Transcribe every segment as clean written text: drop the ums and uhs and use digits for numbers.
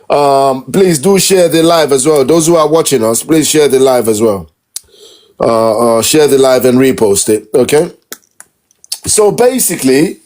watching, please do share the live as well. Those who are watching us, please share the live as well. Share the live and repost it. Okay. So basically,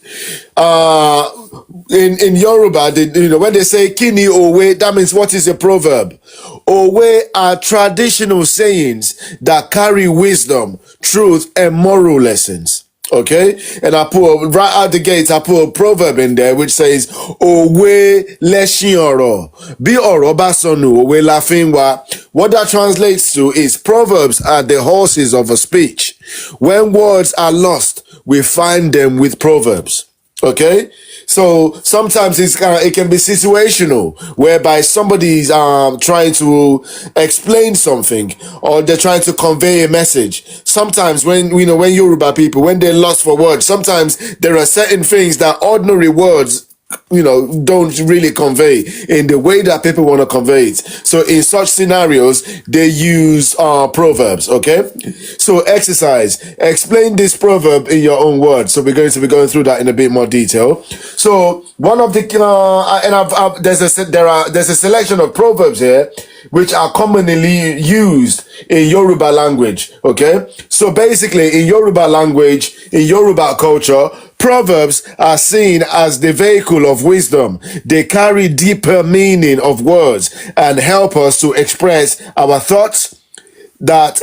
in Yoruba, when they say kini òwe, that means what is a proverb? Òwe are traditional sayings that carry wisdom, truth, and moral lessons. Okay, and right out the gate, I put a proverb in there which says òwe lẹṣin ọ̀rọ̀, bí ọ̀rọ̀ bá sọnù òwe la fi ń wá. What that translates to is proverbs are the horses of a speech. When words are lost, we find them with proverbs. Okay, so sometimes it can be situational, whereby somebody's trying to explain something, or they're trying to convey a message. Sometimes when Yoruba people, when they're lost for words, sometimes there are certain things that ordinary words don't really convey in the way that people want to convey it. So in such scenarios, they use proverbs. Okay, so exercise, explain this proverb in your own words. So we're going to be going through that in a bit more detail. So one of the there's a selection of proverbs here which are commonly used in Yoruba language. Okay, so basically in Yoruba language, in Yoruba culture, proverbs are seen as the vehicle of wisdom. They carry deeper meaning of words and help us to express our thoughts that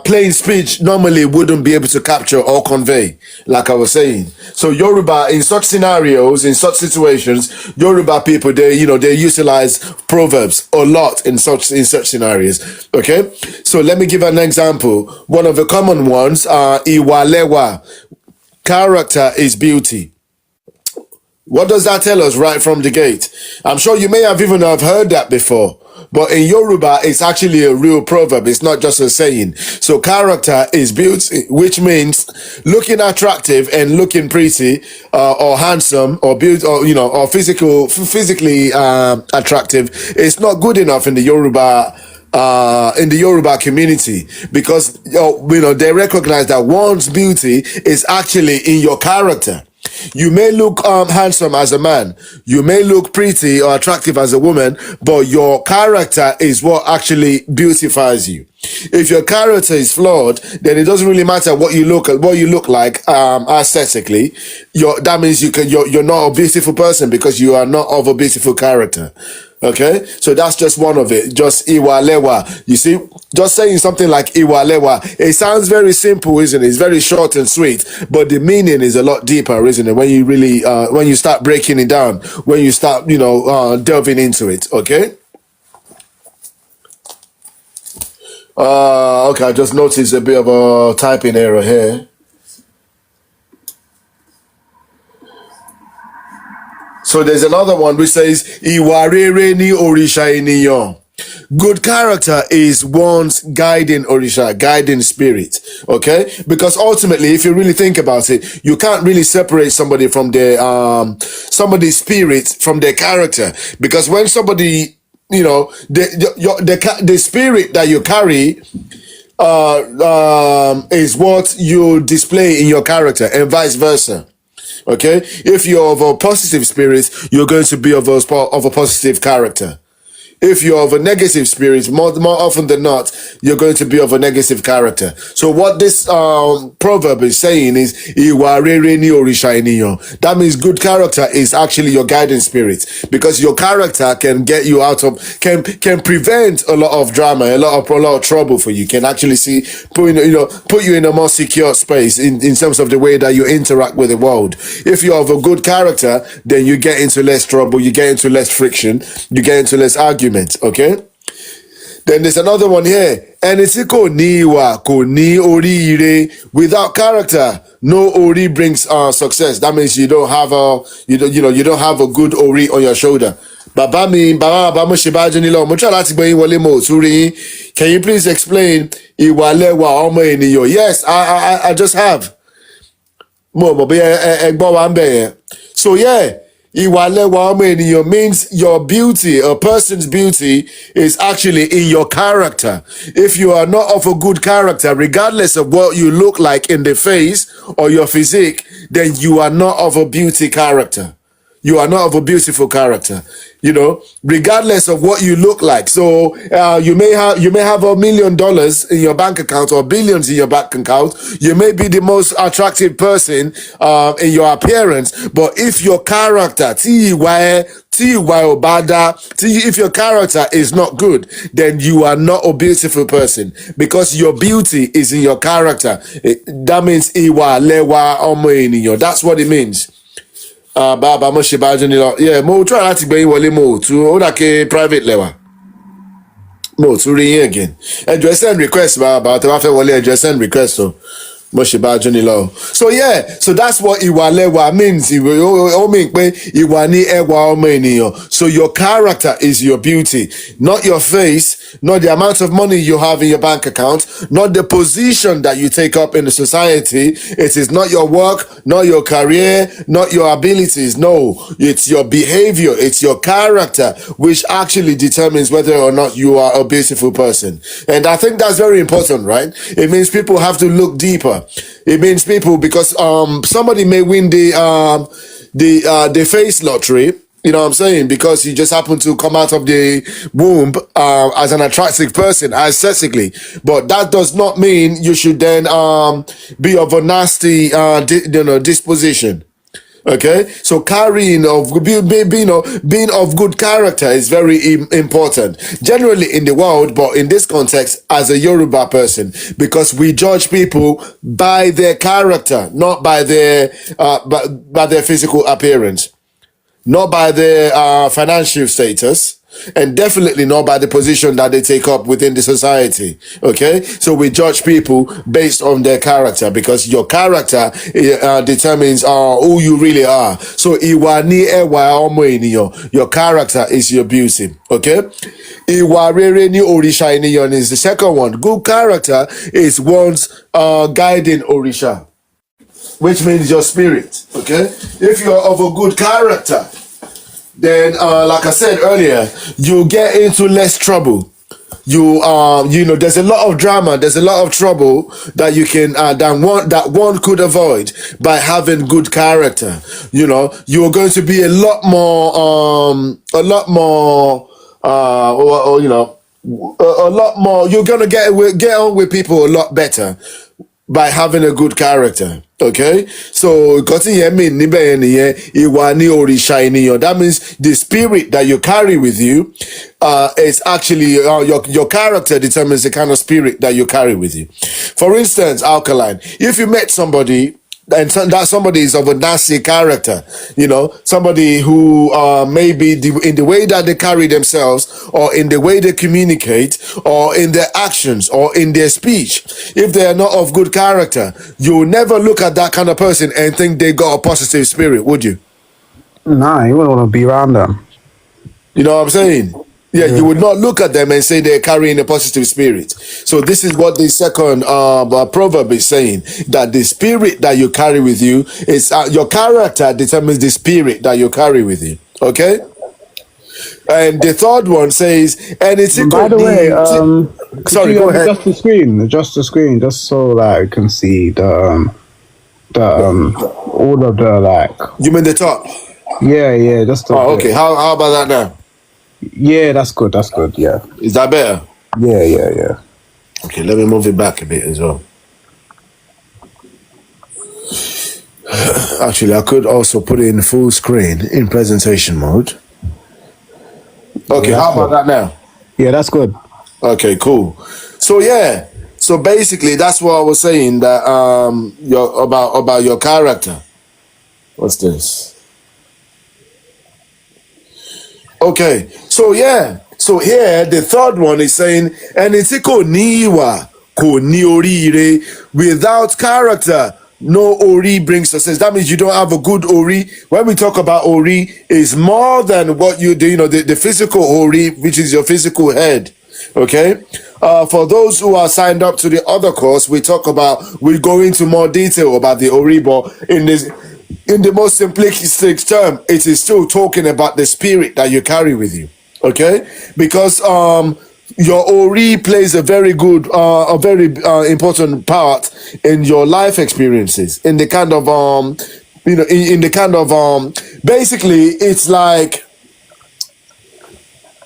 plain speech normally wouldn't be able to capture or convey, like I was saying. So Yoruba, in such scenarios, in such situations, Yoruba people, they utilize proverbs a lot in such scenarios. Okay, so let me give an example. One of the common ones are Iwalewa. Character is beauty. What does that tell us right from the gate? I'm sure you may have even have heard that before, but in Yoruba, it's actually a real proverb. It's not just a saying. So character is beauty, which means looking attractive and looking pretty, or handsome, or beauty, or physically attractive. It's not good enough in the Yoruba community, because they recognize that one's beauty is actually in your character. You may look handsome as a man, you may look pretty or attractive as a woman, but your character is what actually beautifies you. If your character is flawed, then it doesn't really matter what you look like aesthetically. That means you're not a beautiful person, because you are not of a beautiful character. Okay, so that's just one of it. Just Iwalewa. You see, just saying something like Iwalewa, it sounds very simple, isn't it? It's very short and sweet, but the meaning is a lot deeper, isn't it? When you really, when you start breaking it down, when you start, delving into it. Okay. Okay, I just noticed a bit of a typing error here. So there's another one which says, Ìwà rere ni òrìṣà ènìyàn. Good character is one's guiding orisha, guiding spirit. Okay, because ultimately, if you really think about it, you can't really separate somebody from their somebody's spirit from their character, because when somebody, the spirit that you carry is what you display in your character, and vice versa. Okay, if you're of a positive spirit, you're going to be of a positive character. If you're of a negative spirit, more often than not, you're going to be of a negative character. So what this proverb is saying is, Ìwà rere ni òrìṣà ènìyàn. That means good character is actually your guiding spirit, because your character can get you out of, can prevent a lot of drama, a lot of trouble for you. Can actually put you in a more secure space in terms of the way that you interact with the world. If you're of a good character, then you get into less trouble, you get into less friction, you get into less argument. Okay, then there's another one here. Ẹni tí kò ní ìwà kò ní oríire. Without character, no ori brings success. That means you don't have a good ori on your shoulder. Bàbá mo ṣe bá jẹ́ nílò, mo try láti gbé yín wọlé, mo ò tún rí yín. Can you please explain ìwà lẹ́wà ọmọ ènìyàn? Yes, I just have. Mo mọ̀ bí ẹgbọ́n wa ń bẹ̀ yẹn. So yeah. Iwalewa ọmọ ènìyàn means your beauty, a person's beauty, is actually in your character. If you are not of a good character, regardless of what you look like in the face or your physique, then you are not of a beauty character. you are not of a beautiful character, regardless of what you look like. So you may have $1 million in your bank account or billions in your bank account. You may be the most attractive person in your appearance, but if your character, if your character is not good, then you are not a beautiful person, because your beauty is in your character. That means iwa lewa ọmọ ènìyàn. That's what it means. Bàbá mo ṣe bá jẹ́ nílọ. Yeah, mo try láti gbẹ̀yìn wọlé, mo tún ó dà ké private lewa. Mo tún rí yín again. Ẹ jọ̀ọ́ send request bàbá tó bá fẹ́ wọlé, ẹ jọ̀ọ́ send request o. Mo ṣe bá jẹ́ nílọ. So yeah, so that's what ìwà lẹ́wà means. Ó mean pé ìwà ní ẹwà ọmọ ènìyàn. So your character is your beauty, not your face, not the amount of money you have in your bank account, not the position that you take up in the society. It is not your work, not your career, not your abilities. No, it's your behavior, it's your character, which actually determines whether or not you are a beautiful person. And I think that's very important, right? It means people have to look deeper. It means people, because somebody may win the face lottery, you know what I'm saying, because you just happen to come out of the womb as an attractive person, aesthetically. But that does not mean you should then be of a nasty disposition. Okay, so carrying of being of good character is very important, generally in the world, but in this context, as a Yoruba person, because we judge people by their character, not by their by their physical appearance, not by their financial status, and definitely not by the position that they take up within the society. Okay, so we judge people based on their character, because your character determines who you really are. So ìwà ní ẹwà ọmọ ènìyàn, your character is your beauty. Okay, ìwà rere ní òrìṣà ènìyàn is the second one. Good character is one's guiding òrìṣà, which means your spirit. Okay, if you're of a good character, then like I said earlier, you get into less trouble. There's a lot of drama, there's a lot of trouble that you can that one could avoid by having good character. You're going to be a lot more you're going to get on with people a lot better by having a good character. Okay, so that means the spirit that you carry with you is actually your character determines the kind of spirit that you carry with you. For instance, alkaline, if you met somebody and that somebody is of a nasty character, somebody who maybe in the way that they carry themselves, or in the way they communicate, or in their actions, or in their speech, if they are not of good character, you'll never look at that kind of person and think they got a positive spirit, would you? Nah, you wouldn't want to be around them. You know what I'm saying? Yeah, you would not look at them and say they're carrying a positive spirit. So this is what the second proverb is saying, that the spirit that you carry with you is your character determines the spirit that you carry with you. Okay? And the third one says, and it's By the way, sorry, go ahead. Adjust the screen, just so that I can see the all of the You mean the top? Yeah, just okay. How about that now? Yeah, that's good. Yeah. Is that better? Yeah. Okay, let me move it back a bit as well. Actually, I could also put it in full screen in presentation mode. Okay, how about that now? Yeah, that's good. Okay, cool. So yeah, so basically that's what I was saying, that about your character. What's this? Okay, so yeah, so here the third one is saying, ẹni tí kò ní ìwà kò ní oríire. Without character, no ori brings success. That means you don't have a good ori. When we talk about ori, it's more than what you do, the physical ori, which is your physical head. Okay, for those who are signed up to the other course, we go into more detail about the ori, but in the most simplistic term, it is still talking about the spirit that you carry with you. Okay, because your ori plays a very important part in your life experiences, in the kind of in the kind of basically it's like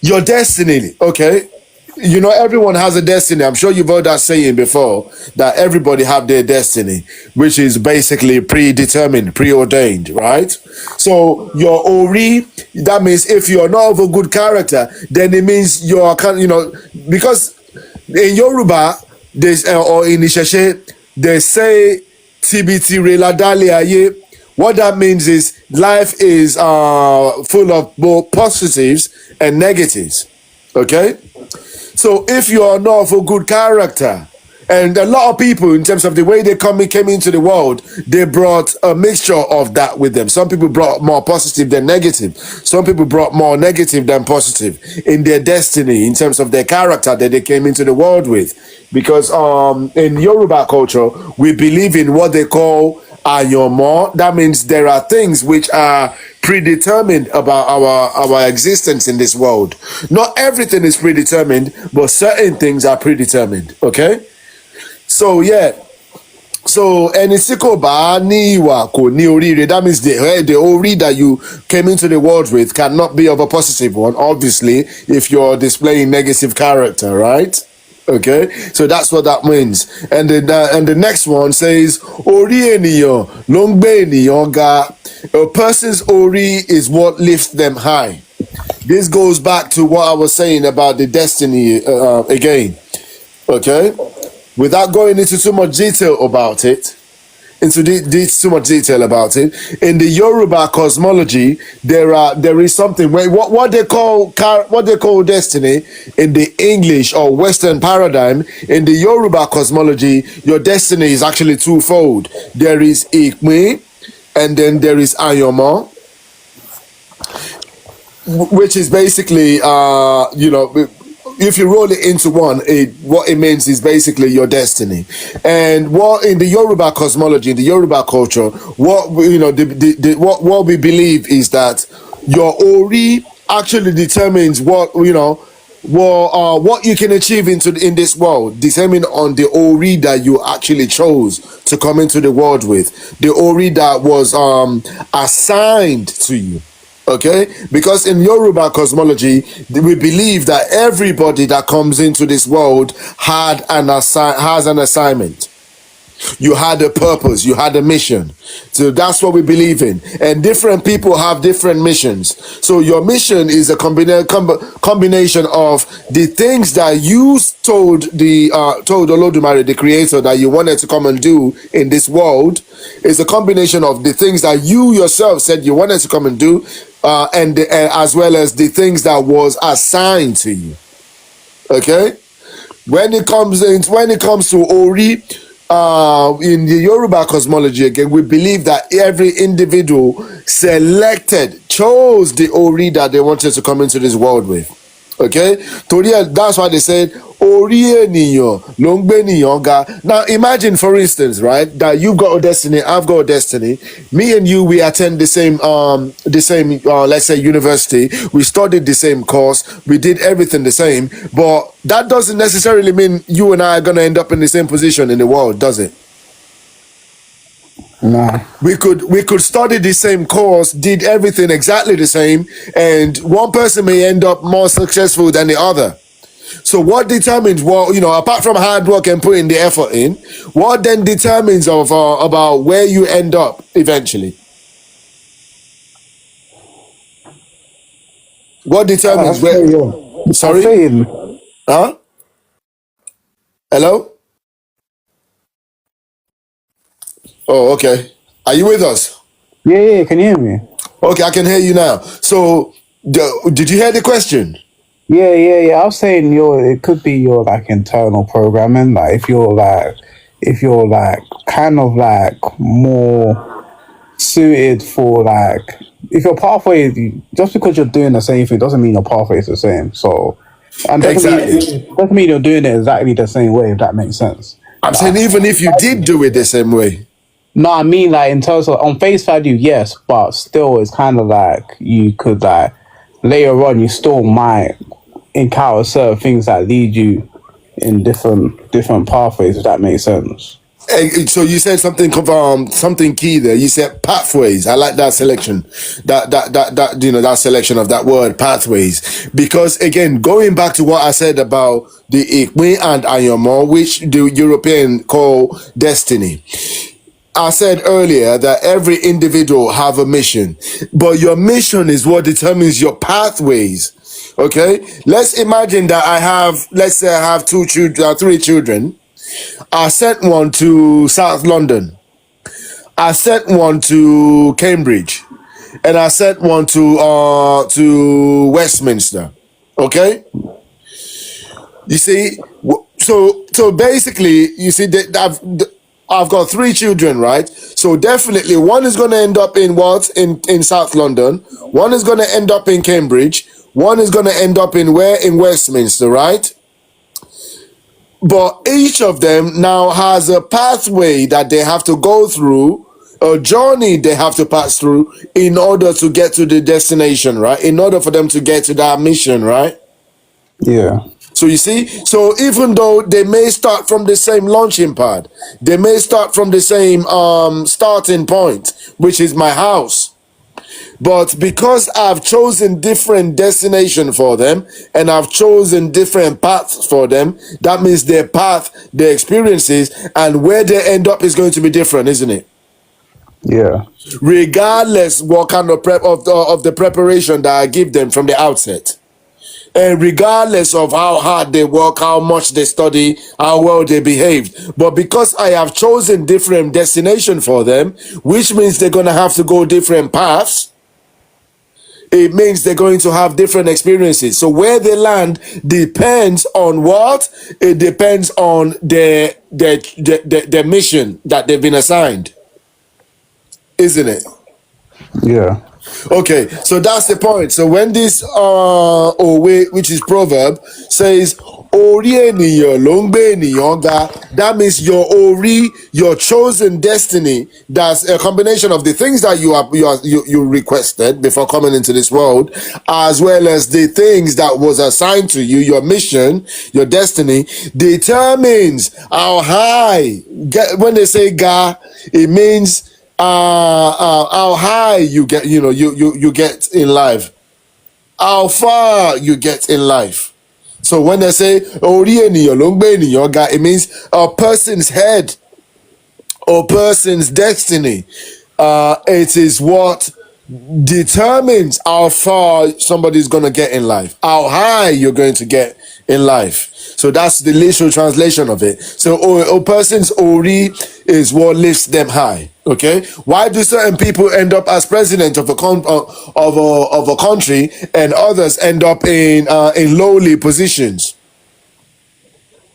your destiny, okay? Everyone has a destiny. I'm sure you've heard that saying before, that everybody have their destiny, which is basically predetermined, preordained, right? So your ori, that means if you're not of a good character, then it means you're because in Yoruba, there's or in Isheshe, they say TBT reladale aye. What that means is life is full of both positives and negatives. Okay? So if you are not of a good character, and a lot of people, in terms of the way they came into the world, they brought a mixture of that with them. Some people brought more positive than negative. Some people brought more negative than positive in their destiny, in terms of their character that they came into the world with. Because in Yoruba culture, we believe in what they call ayomo. That means there are things which are predetermined about our existence in this world. Not everything is predetermined, but certain things are predetermined. Okay? So yeah. So ẹni tí kò bá ní ìwà kò ní oríire. That means the ori that you came into the world with cannot be of a positive one, obviously, if you're displaying negative character, right? Okay, so that's what that means. And the next one says ori ènìyàn ló ń gbé ènìyàn ga. A person's ori is what lifts them high. This goes back to what I was saying about the destiny again. Okay, without going into too much detail about it, in the Yoruba cosmology, there is something where what they call destiny in the English or Western paradigm. In the Yoruba cosmology, your destiny is actually twofold. There is Ikmi, and then there is Ayomo, which is basically if you roll it into one, what it means is basically your destiny. And what in the Yoruba cosmology, in the Yoruba culture, what what we believe is that your ori actually determines what you can achieve in this world, determined on the ori that you actually chose to come into the world with, the ori that was assigned to you. Okay, because in Yoruba cosmology, we believe that everybody that comes into this world has an assignment. You had a purpose, you had a mission. So that's what we believe in. And different people have different missions. So your mission is a combination of the things that you told Olodumare, the creator, that you wanted to come and do in this world. It's a combination of the things that you yourself said you wanted to come and do, and as well as the things that was assigned to you. Okay? When it comes to Ori, in the Yoruba cosmology, again, we believe that every individual chose the Ori that they wanted to come into this world with. Okay? That's why they said, Ori ènìyàn ló ń gbé ènìyàn ga. Now, imagine, for instance, right, that you've got a destiny, I've got a destiny. Me and you, we attend the same, let's say, university. We studied the same course. We did everything the same. But that doesn't necessarily mean you and I are going to end up in the same position in the world, does it? No. We could study the same course, did everything exactly the same, and one person may end up more successful than the other. So what determines apart from hard work and putting the effort in, what then determines about where you end up eventually? What determines where? Sorry? Huh? Hello? Oh, okay. Are you with us? Yeah, can you hear me? Okay, I can hear you now. So, did you hear the question? Yeah. I was saying it could be your internal programming. Like if you're kind of more suited for if your pathway, just because you're doing the same thing doesn't mean your pathway is the same. So, and doesn't mean you're doing it exactly the same way, if that makes sense. I'm saying even if you did do it the same way. No, I mean in terms of on face value, yes, but still it's kind of you could later on you still might encounter certain things that lead you in different pathways, if that makes sense. So you said something key there. You said pathways. I like that selection. That selection of that word pathways. Because again, going back to what I said about the Ikwe and Ayomo, which the European call destiny. I said earlier that every individual have a mission, but your mission is what determines your pathways. Okay, let's imagine that let's say I have three children. I sent one to South London. I sent one to Cambridge, and I sent one to Westminster. Okay, you see, so basically, you see that I've got three children, right? So definitely one is going to end up in South London. One is going to end up in Cambridge. One is going to end up in Westminster, right? But each of them now has a pathway that they have to go through, a journey they have to pass through in order to get to the destination, right? In order for them to get to that mission, right? Yeah. So you see, so even though they may start from the same launching pad, they may start from the same starting point, which is my house. But because I've chosen different destination for them and I've chosen different paths for them, that means their path, their experiences, and where they end up is going to be different, isn't it? Yeah. Regardless what kind of of the preparation that I give them from the outset. And regardless of how hard they work, how much they study, how well they behaved. But because I have chosen different destination for them, which means they're going to have to go different paths, it means they're going to have different experiences. So where they land depends on what? It depends on their mission that they've been assigned. Isn't it? Yeah. Okay, so that's the point. So when this Òwe, which is proverb, says Orí ènìyàn ló ń gbé ènìyàn ga, that means your Ori, your chosen destiny, that's a combination of the things that you requested before coming into this world, as well as the things that was assigned to you, your mission, your destiny, determines how high. When they say ga, it means how high you get, you get in life, how far you get in life. So when they say Orí ènìyàn ló ń gbé ènìyàn ga, it means a person's head or person's destiny. It is what determines how far somebody's going to get in life, how high you're going to get in life. So that's the literal translation of it. So a person's Ori is what lifts them high. Okay, why do certain people end up as president of a country and others end up in lowly positions?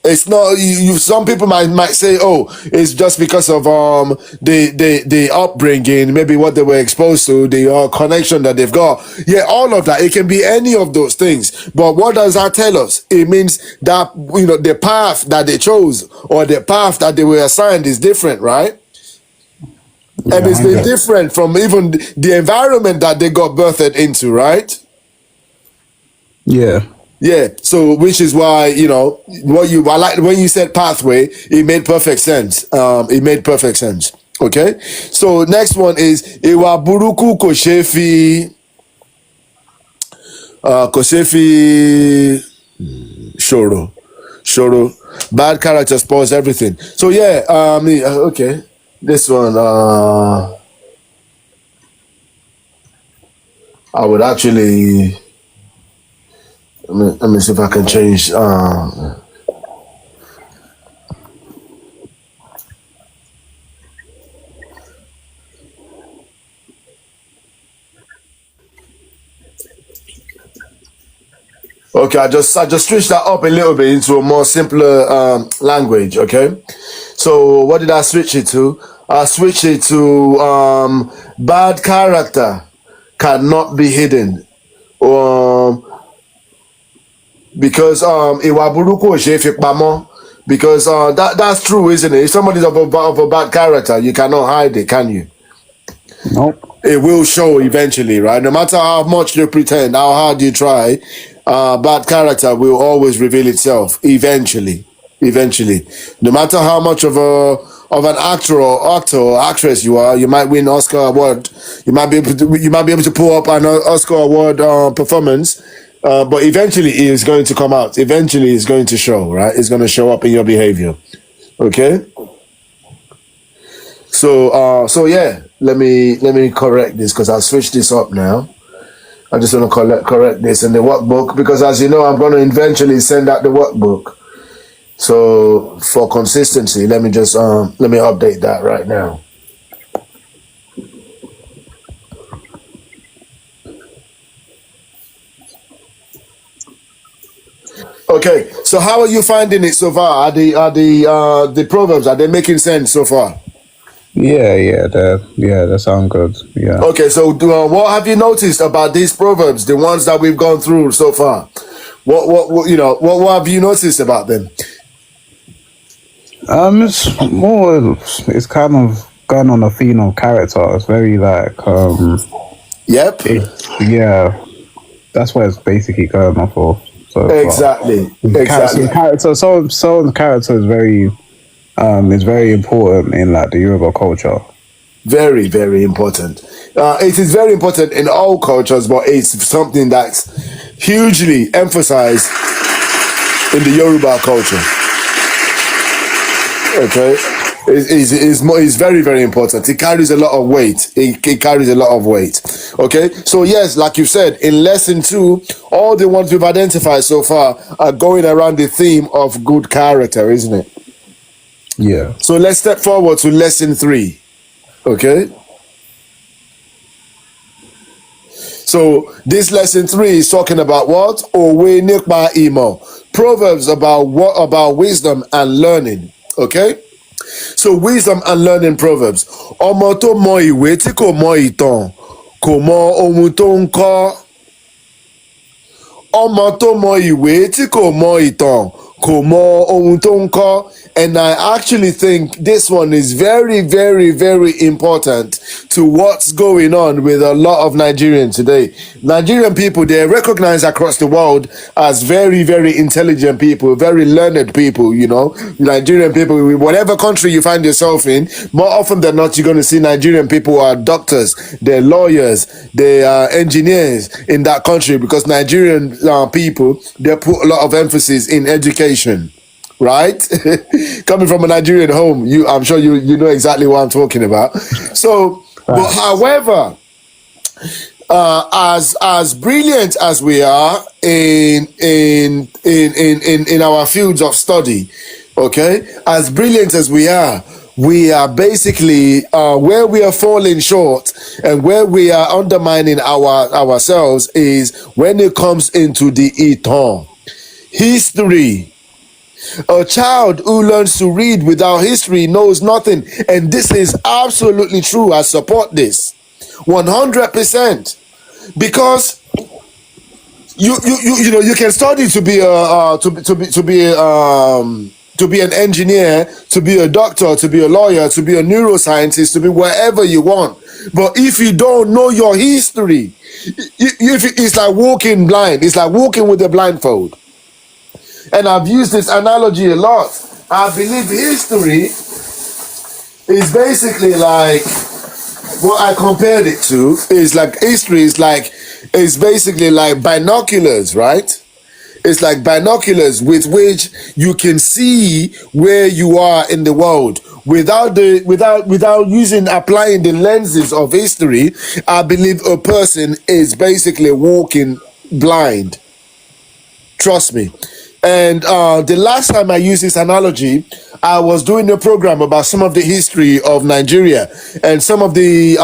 It's not some people might say, oh, it's just because of the upbringing, maybe what they were exposed to, the connection that they've got. Yeah, all of that. It can be any of those things. But what does that tell us? It means that the path that they chose or the path that they were assigned is different, right? Yeah, and it's different from even the environment that they got birthed into, right? Yeah. Yeah, so which is why, I like when you said pathway, it made perfect sense. It made perfect sense. Okay, so next one is Ìwà burúkú kò ṣe fi ṣòro. Bad character spoils everything. So yeah, okay, this one, I would actually. Let me see if I can change. Okay, I just switched that up a little bit into a more simpler language. Okay, so what did I switch it to? I switched it to bad character cannot be hidden. Because ìwà burúkú ò ṣe é fi pamọ́, because that's true, isn't it? If somebody's of a bad character, you cannot hide it, can you? Nope. It will show eventually, right? No matter how much you pretend, how hard you try, bad character will always reveal itself eventually. No matter how much of of an actor or actress you are, you might win Oscar award. You might be able to pull up an Oscar award performance. But eventually it's going to come out. Eventually it's going to show, right? It's going to show up in your behavior. Okay? So yeah, let me correct this because I'll switch this up now. I just want to correct this in the workbook because as you know, I'm going to eventually send out the workbook. So for consistency, let me update that right now. Okay, so how are you finding it so far? Are the proverbs, are they making sense so far? Yeah, that sound good. Yeah. Okay, so what have you noticed about these proverbs, the ones that we've gone through so far? What have you noticed about them? It's kind of going on a theme of character. It's very like Yep. Yeah, that's what it's basically going off of. So exactly. Character. So character is very important in like the Yoruba culture. Very, very important. It is very important in all cultures, but it's something that's hugely emphasized in the Yoruba culture. Okay, it's very, very important. It carries a lot of weight. It carries a lot of weight. Okay, so yes, like you said, in lesson 2, all the ones we've identified so far are going around the theme of good character, isn't it? Yeah. So let's step forward to lesson 3. Okay. So this lesson 3 is talking about what? Òwe nípa ìmọ̀. Proverbs about wisdom and learning. Okay? So wisdom and learning proverbs. Ọmọ tó mọ ìwé tí kò mọ ìtàn kò mọ ohun tó ń kọ́. Ọmọ tó mọ ìwé tí kò mọ ìtàn kò mọ ohun tó ń kọ́. And I actually think this one is very, very, very important to what's going on with a lot of Nigerians today. Nigerian people, they're recognized across the world as very, very intelligent people, very learned people, you know. Nigerian people, whatever country you find yourself in, more often than not, you're going to see Nigerian people who are doctors, they're lawyers, they are engineers in that country because Nigerian people, they put a lot of emphasis in education. Right? Coming from a Nigerian home, I'm sure you know exactly what I'm talking about. So, but however, as brilliant as we are in our fields of study, okay, as brilliant as we are basically where we are falling short and where we are undermining ourselves is when it comes into the itan, history. A child who learns to read without history knows nothing. And this is absolutely true. I support this 100%. Because you can study to be an engineer, to be a doctor, to be a lawyer, to be a neuroscientist, to be wherever you want. But if you don't know your history, it's like walking blind. It's like walking with a blindfold. And I've used this analogy a lot. I believe history is basically like what I compared it to is like history is basically like binoculars, right? It's like binoculars with which you can see where you are in the world. Without applying the lenses of history, I believe a person is basically walking blind. Trust me. And the last time I used this analogy, I was doing a program about some of the history of Nigeria and some of the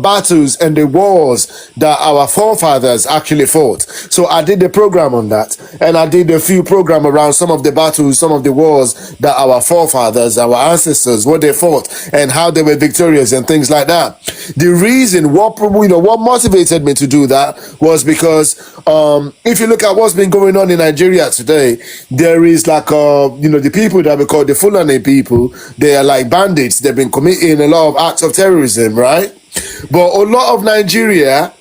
battles and the wars that our forefathers actually fought. So I did a program on that, and I did a few programs around some of the battles, some of the wars that our forefathers, our ancestors, what they fought and how they were victorious and things like that. The reason, what motivated me to do that was because if you look at what's been going on in Nigeria today, there is like the people that we call the Fulani people, they are like bandits. They've been committing a lot of acts of terrorism, right? But a lot of Nigeria,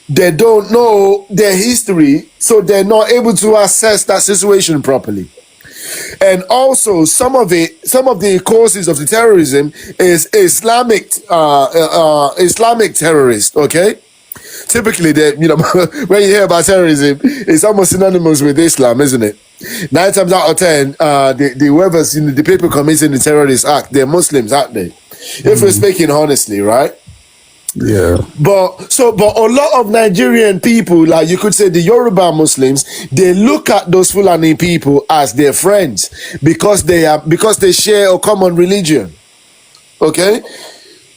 they don't know their history, so they're not able to assess that situation properly. And also some of the causes of the terrorism is Islamic terrorists. Okay, typically when you hear about terrorism, it's almost synonymous with Islam, isn't it? 9 times out of 10, the whoever's the people committing the terrorist act, they're Muslims, aren't they? If we're speaking honestly, right? Yeah. But a lot of Nigerian people, like you could say the Yoruba Muslims, they look at those Fulani people as their friends because they share a common religion. Okay?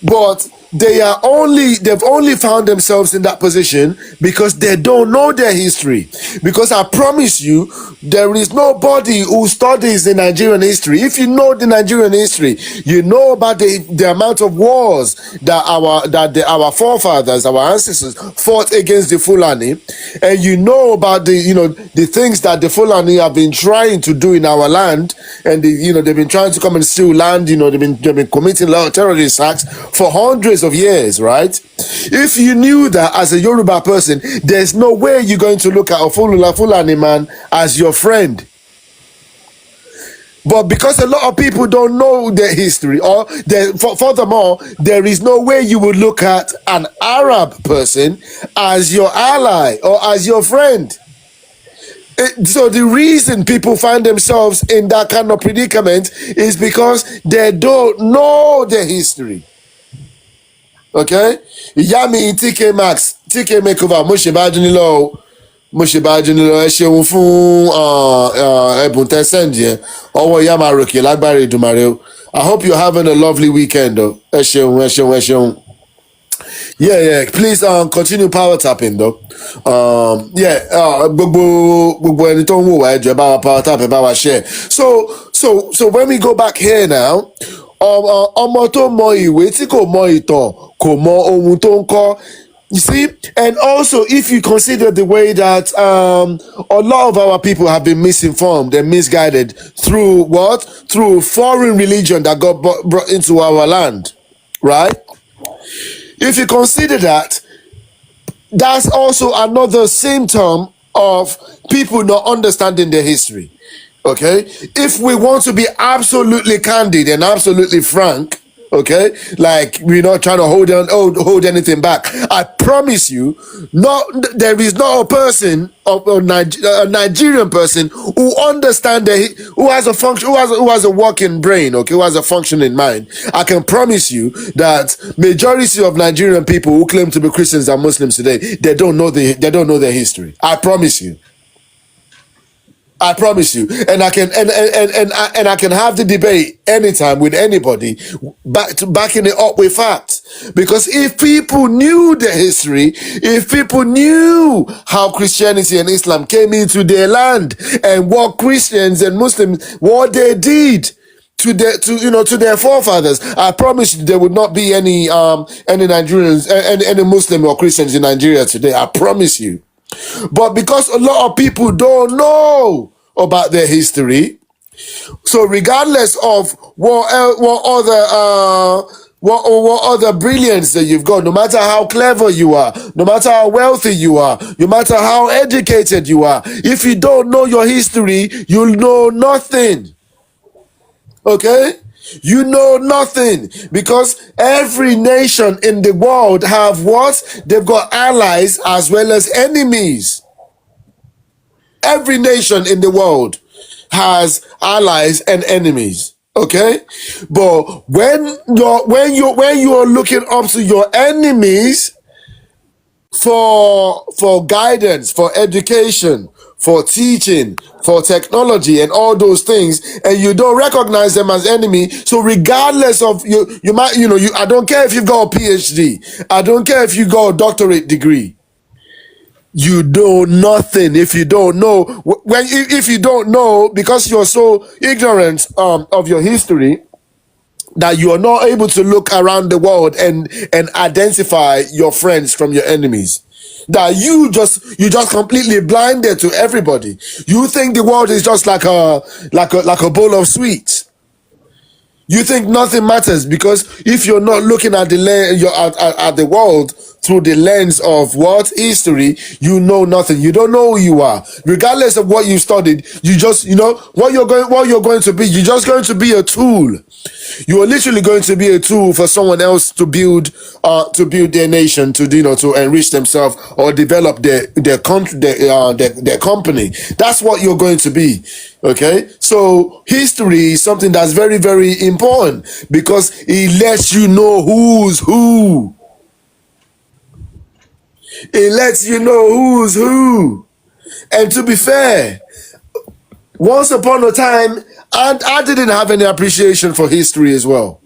But they've only found themselves in that position because they don't know their history. Because I promise you, there is nobody who studies the Nigerian history. If you know the Nigerian history, you know about the amount of wars that our forefathers, our ancestors fought against the Fulani, and you know about the things that the Fulani have been trying to do in our land, and they've been trying to come and steal land. They've been committing a lot of terrorist acts for hundreds of years, right? If you knew that as a Yoruba person, there's no way you're going to look at a Fulani man as your friend. But because a lot of people don't know their history, or furthermore, there is no way you would look at an Arab person as your ally or as your friend. So the reason people find themselves in that kind of predicament is because they don't know their history. Okay? Yami TK Max, TK Makeover, mo ṣe bá Junilo, ẹ ṣeun fún ẹ̀bùn tẹ́ send yẹn. Ọwọ́ ìyá máa ròkè lágbára Èdùmàrè o. I hope you're having a lovely weekend though. Ẹ ṣeun. Yeah. Please continue power tapping though. Gbogbo ẹni tó ń wò wá ẹ jọ̀ọ́ ẹ bá wa power tap, ẹ bá wa share. So when we go back here now, ọmọ tó mọ ìwé tí kò mọ ìtàn kò mọ ohun tó ń kọ́. You see, and also if you consider the way that a lot of our people have been misinformed and misguided through what? Through foreign religion that got brought into our land, right? If you consider that, that's also another symptom of people not understanding their history. Okay? If we want to be absolutely candid and absolutely frank, okay, like we're not trying to hold anything back, I promise you, there is not a person, a Nigerian person who understands who has a working brain, okay, who has a functioning mind. I can promise you that majority of Nigerian people who claim to be Christians and Muslims today, they don't know their history. I promise you. And I can have the debate anytime with anybody, backing it up with facts. Because if people knew the history, if people knew how Christianity and Islam came into their land and what Christians and Muslims, what they did to their forefathers, I promise you there would not be any Nigerians, any Muslim or Christians in Nigeria today. I promise you. But because a lot of people don't know about their history, so regardless of what other brilliance that you've got, no matter how clever you are, no matter how wealthy you are, no matter how educated you are, if you don't know your history, you'll know nothing. Okay? You know nothing, because every nation in the world have what? They've got allies as well as enemies. Every nation in the world has allies and enemies. Okay? But when you're looking up to your enemies for guidance, for education, for teaching, for technology and all those things, and you don't recognize them as enemy, so regardless of I don't care if you've got a PhD, I don't care if you got a doctorate degree, you know nothing if you don't know. If you don't know, because you're so ignorant of your history, that you are not able to look around the world and identify your friends from your enemies. That you just completely blinded to everybody. You think the world is just like a bowl of sweets. You think nothing matters, because if you're not looking at the world through the lens of what? History, you know nothing. You don't know who you are. Regardless of what you studied, you just, what you're going to be, you're just going to be a tool. You are literally going to be a tool for someone else to build their nation, to enrich themselves or develop their country, their company. That's what you're going to be. Okay, so history is something that's very, very important because it lets you know who's who. It lets you know who's who. And to be fair, once upon a time, I didn't have any appreciation for history as well.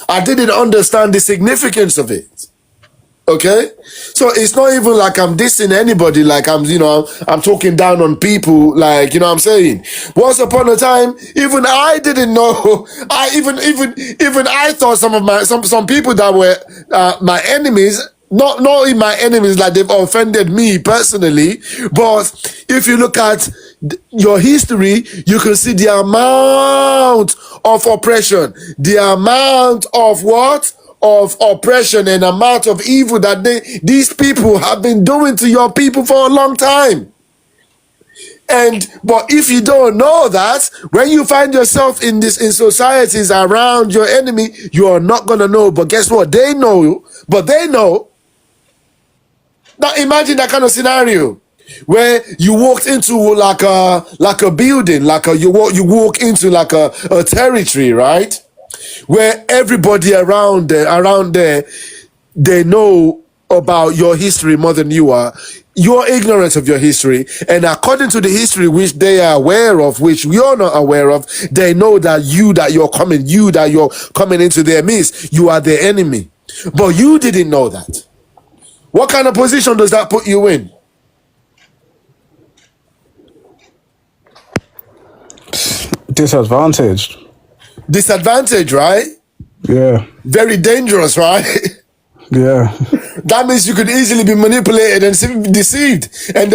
I didn't understand the significance of it. Okay, so it's not even like I'm dissing anybody, like I'm talking down on people, like, what I'm saying. Once upon a time, even I didn't know. I thought some people that were my enemies. Not in my enemies, like they've offended me personally, but if you look at your history, you can see the amount of oppression, the amount of what? Of oppression and amount of evil that these people have been doing to your people for a long time. But if you don't know that, when you find yourself in societies around your enemy, you are not gonna know. But guess what? They know, but they know. Now imagine that kind of scenario where you walked into like a building, you walk into like a territory, right? Where everybody around there, they know about your history more than you are. You're ignorant of your history, and according to the history which they are aware of, which we are not aware of, they know that you're coming into their midst, you are their enemy. But you didn't know that. What kind of position does that put you in? Disadvantaged. Disadvantage, right? Yeah. Very dangerous, right? Yeah. That means you could easily be manipulated and deceived, and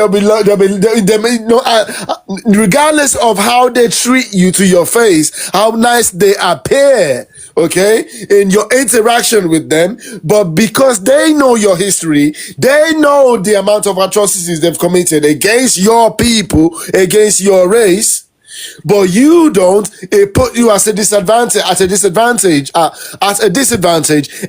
regardless of how they treat you to your face, how nice they appear, okay, in your interaction with them, but because they know your history, they know the amount of atrocities they've committed against your people, against your race. But you don't, it put you at a disadvantage,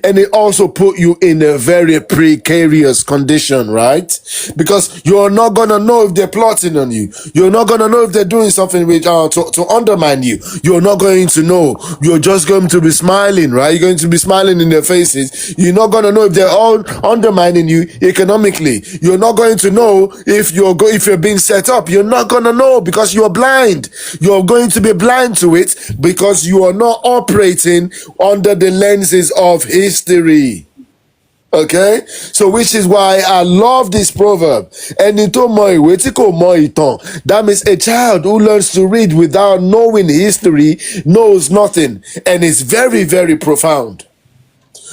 and it also put you in a very precarious condition, right? Because you're not gonna know if they're plotting on you. You're not gonna know if they're doing something with to undermine you. You're not going to know. You're just going to be smiling, right? You're going to be smiling in their faces. You're not gonna know if they're all undermining you economically. You're not going to know if you're being set up. You're not gonna know because you're blind. You're going to be blind to it because you are not operating under the lenses of history. Okay? So which is why I love this proverb. That means a child who learns to read without knowing history knows nothing. And it's very, very profound.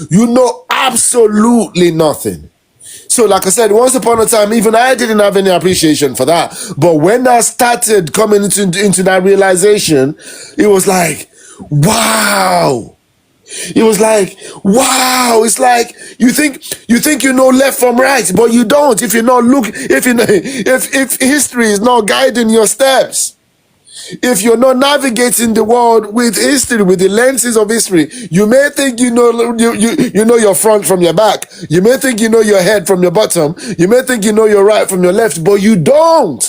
You know absolutely nothing. So like I said, once upon a time, even I didn't have any appreciation for that. But when I started coming into that realization, it was like, wow. It was like, wow. It's like you think you know left from right, but you don't. If history is not guiding your steps. If you're not navigating the world with history, with the lenses of history, you may think you know your front from your back. You may think you know your head from your bottom. You may think you know your right from your left, but you don't.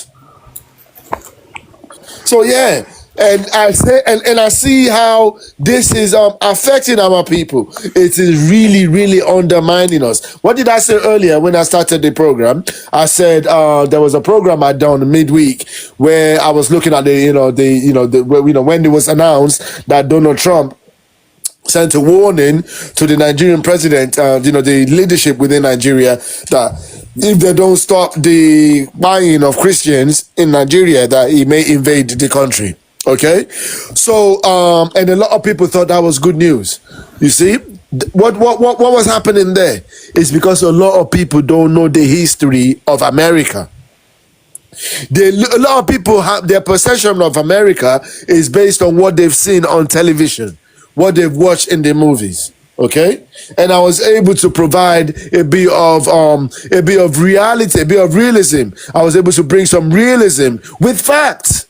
So yeah, and I see how this is affecting our people. It is really, really undermining us. What did I say earlier when I started the program? I said there was a program I done midweek where I was looking at when it was announced that Donald Trump sent a warning to the Nigerian president, the leadership within Nigeria, that if they don't stop the buying of Christians in Nigeria, that he may invade the country. Okay, so and a lot of people thought that was good news. You see, what was happening there is because a lot of people don't know the history of America. A lot of people have their perception of America is based on what they've seen on television, what they've watched in the movies. Okay, and I was able to provide a bit of reality, a bit of realism. I was able to bring some realism with facts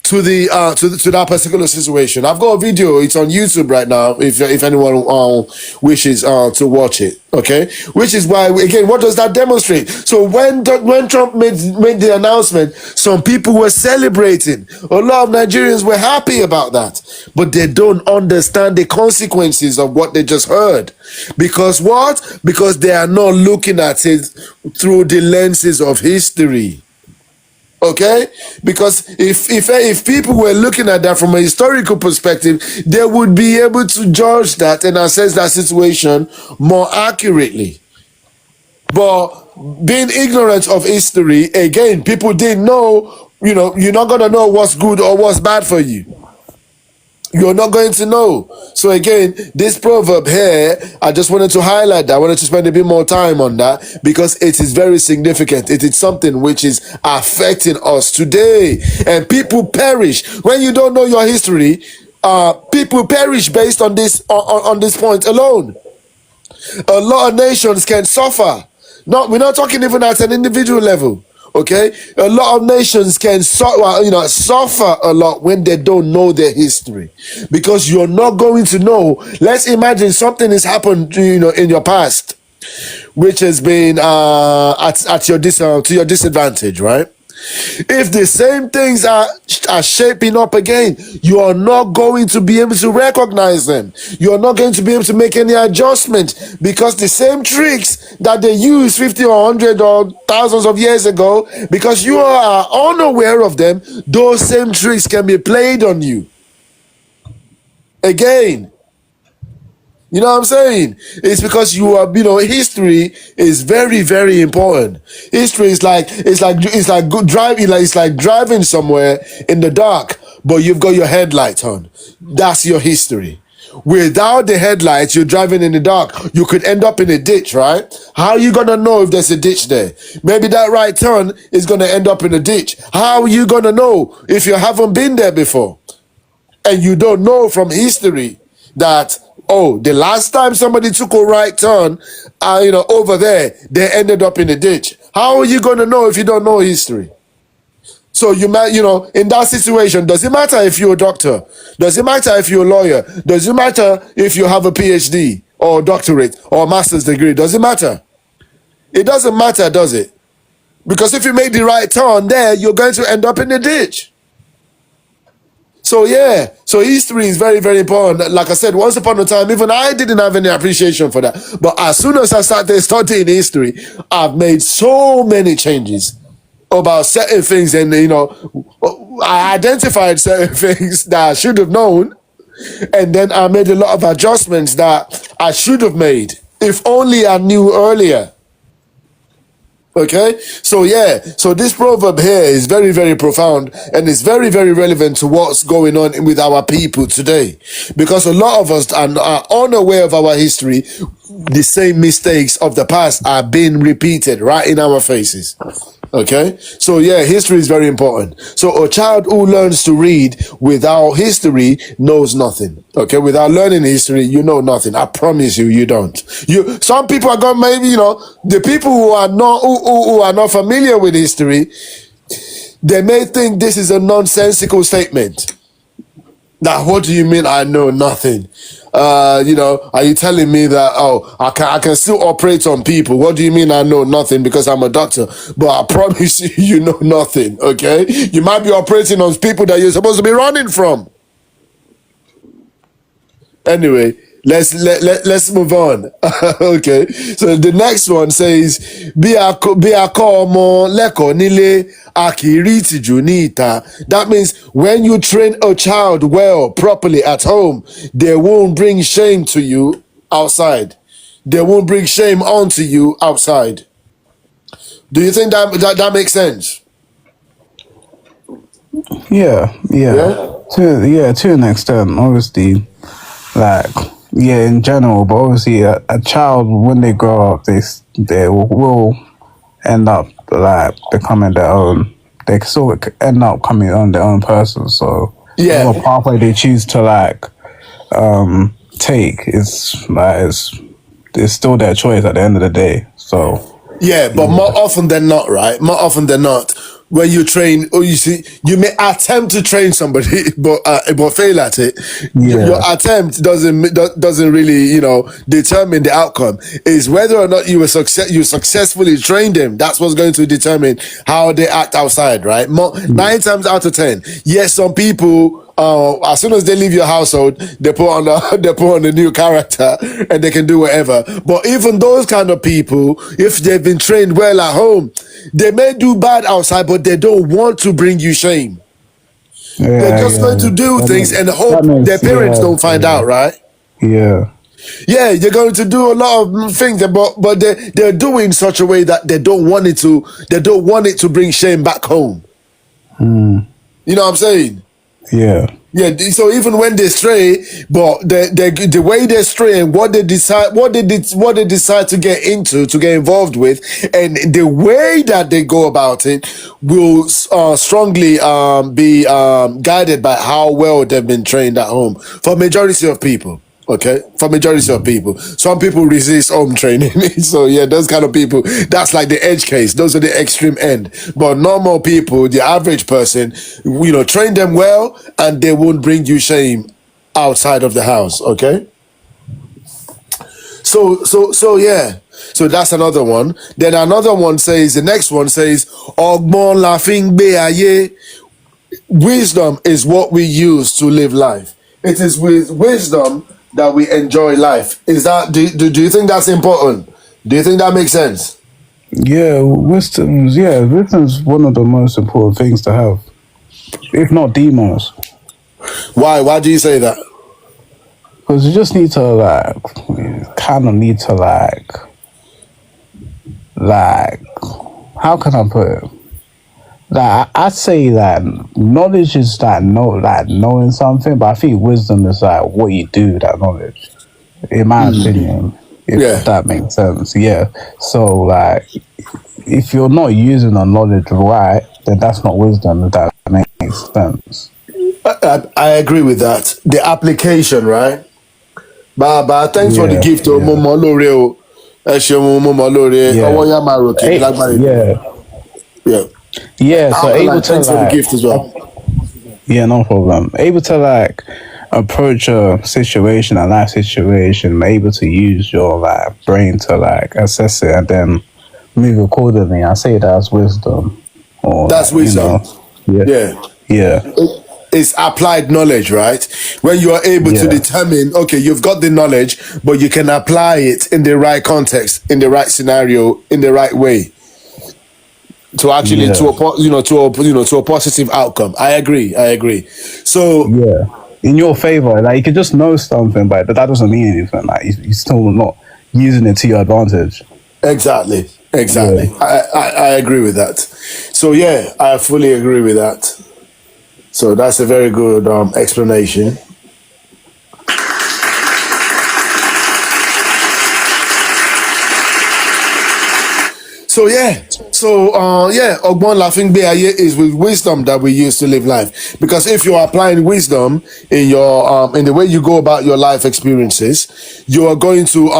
to the to that particular situation. I've got a video. It's on YouTube right now. If anyone wishes to watch it, okay. Which is why, again, what does that demonstrate? So when Trump made the announcement, some people were celebrating. A lot of Nigerians were happy about that, but they don't understand the consequences of what they just heard. Because what? Because they are not looking at it through the lenses of history. Okay, because if people were looking at that from a historical perspective, they would be able to judge that and assess that situation more accurately. But being ignorant of history, again, people didn't know. You're not gonna know what's good or what's bad for you. You're not going to know. So again, this proverb here, I just wanted to highlight that. I wanted to spend a bit more time on that because it is very significant. It is something which is affecting us today. And people perish. When you don't know your history, people perish based on this on this point alone. A lot of nations can suffer. We're not talking even at an individual level. Okay, a lot of nations can suffer a lot when they don't know their history, because you're not going to know. Let's imagine something has happened, in your past, which has been at your to your disadvantage, right? If the same things are shaping up again, you are not going to be able to recognize them. You are not going to be able to make any adjustment, because the same tricks that they used 50 or 100 or thousands of years ago, because you are unaware of them, those same tricks can be played on you again. You know what I'm saying? It's because history is very, very important. History is like good driving. It's like driving somewhere in the dark, but you've got your headlights on. That's your history. Without the headlights, you're driving in the dark. You could end up in a ditch, right? How are you gonna know if there's a ditch there? Maybe that right turn is gonna end up in a ditch. How are you gonna know if you haven't been there before? And you don't know from history that, the last time somebody took a right turn, over there, they ended up in a ditch. How are you going to know if you don't know history? So in that situation, does it matter if you're a doctor? Does it matter if you're a lawyer? Does it matter if you have a PhD or a doctorate or a master's degree? Does it matter? It doesn't matter, does it? Because if you make the right turn there, you're going to end up in the ditch. So history is very, very important. Like I said, once upon a time, even I didn't have any appreciation for that. But as soon as I started studying history, I've made so many changes about certain things, and I identified certain things that I should have known, and then I made a lot of adjustments that I should have made if only I knew earlier. Okay, so this proverb here is very, very profound, and it's very, very relevant to what's going on with our people today, because a lot of us are unaware of our history. The same mistakes of the past are being repeated right in our faces. Okay, so history is very important. So a child who learns to read without history knows nothing. Okay, without learning history, you know nothing. I promise you, you don't. Some people are going, maybe the people who are not familiar with history, they may think this is a nonsensical statement. Now, what do you mean I know nothing? Are you telling me that, I can still operate on people? What do you mean I know nothing because I'm a doctor? But I promise you, you know nothing, okay? You might be operating on people that you're supposed to be running from. Anyway, let's move on. Okay, so the next one says, that means when you train a child well, properly at home, they won't bring shame to you outside. They won't bring shame onto you outside. Do you think that makes sense? Yeah. To an extent, obviously, in general, but obviously a child, when they grow up, they will end up becoming their own. They still end up coming on their own person. So whatever pathway they choose to take. It's still their choice at the end of the day. So Yeah, but more often than not, right? More often than not, when you train, or you see, you may attempt to train somebody, but fail at it. Your yeah, attempt doesn't really, determine the outcome. Is whether or not you successfully trained them. That's what's going to determine how they act outside, right? 9 times out of 10, yes, some people. As soon as they leave your household, they put on a new character and they can do whatever. But even those kind of people, if they've been trained well at home, they may do bad outside, but they don't want to bring you shame. They're just going to do things and hope their parents don't find out, right? Yeah. Yeah, you're going to do a lot of things, but they're doing such a way that they don't want it to bring shame back home. You know what I'm saying? Yeah. Yeah, so even when they stray, but the way they stray and what they decide to get involved with, and the way that they go about it will strongly be guided by how well they've been trained at home. For majority of people, okay, for majority of people, some people resist home training. So yeah, those kind of people, that's like the edge case. Those are the extreme end. But normal people, the average person, train them well, and they won't bring you shame outside of the house. Okay. So yeah. So that's another one. Then another one says, the next one says, "Ọgbọ́n la fi ń gbé ayé." Wisdom is what we use to live life. It is with wisdom that we enjoy life. Is that do you think that's important? Do you think that makes sense? Yeah, wisdom's one of the most important things to have, if not the most. Why do you say that? Because you just need to how can I put it? I'd say that knowledge is knowing something, but I think wisdom is what you do with that knowledge. In my opinion, if that makes sense. Yeah. So if you're not using the knowledge right, then that's not wisdom. If that makes sense. I agree with that. The application, right? But thanks for the gift, Momo Lore o. Ẹ ṣeun, Momo Lore. Ọwọ́ yá máa ròkè lágbára. Yeah. Yeah, so able to thanks for the gift as well. Yeah, no problem. Able to approach a situation, a life situation, able to use your brain to assess it and then move accordingly. I say that's wisdom. Or that's wisdom. Yeah. It's applied knowledge, right? When you are able to determine, okay, you've got the knowledge, but you can apply it in the right context, in the right scenario, in the right way. To actually to a positive outcome. I agree. So in your favor, you can just know something, but that doesn't mean anything. You're still not using it to your advantage. Exactly. I agree with that. So yeah, I fully agree with that. So that's a very good explanation. So ọgbọ́n la fi ń gbé ayé is with wisdom that we use to live life. Because if you're applying wisdom in your in the way you go about your life experiences, you are going to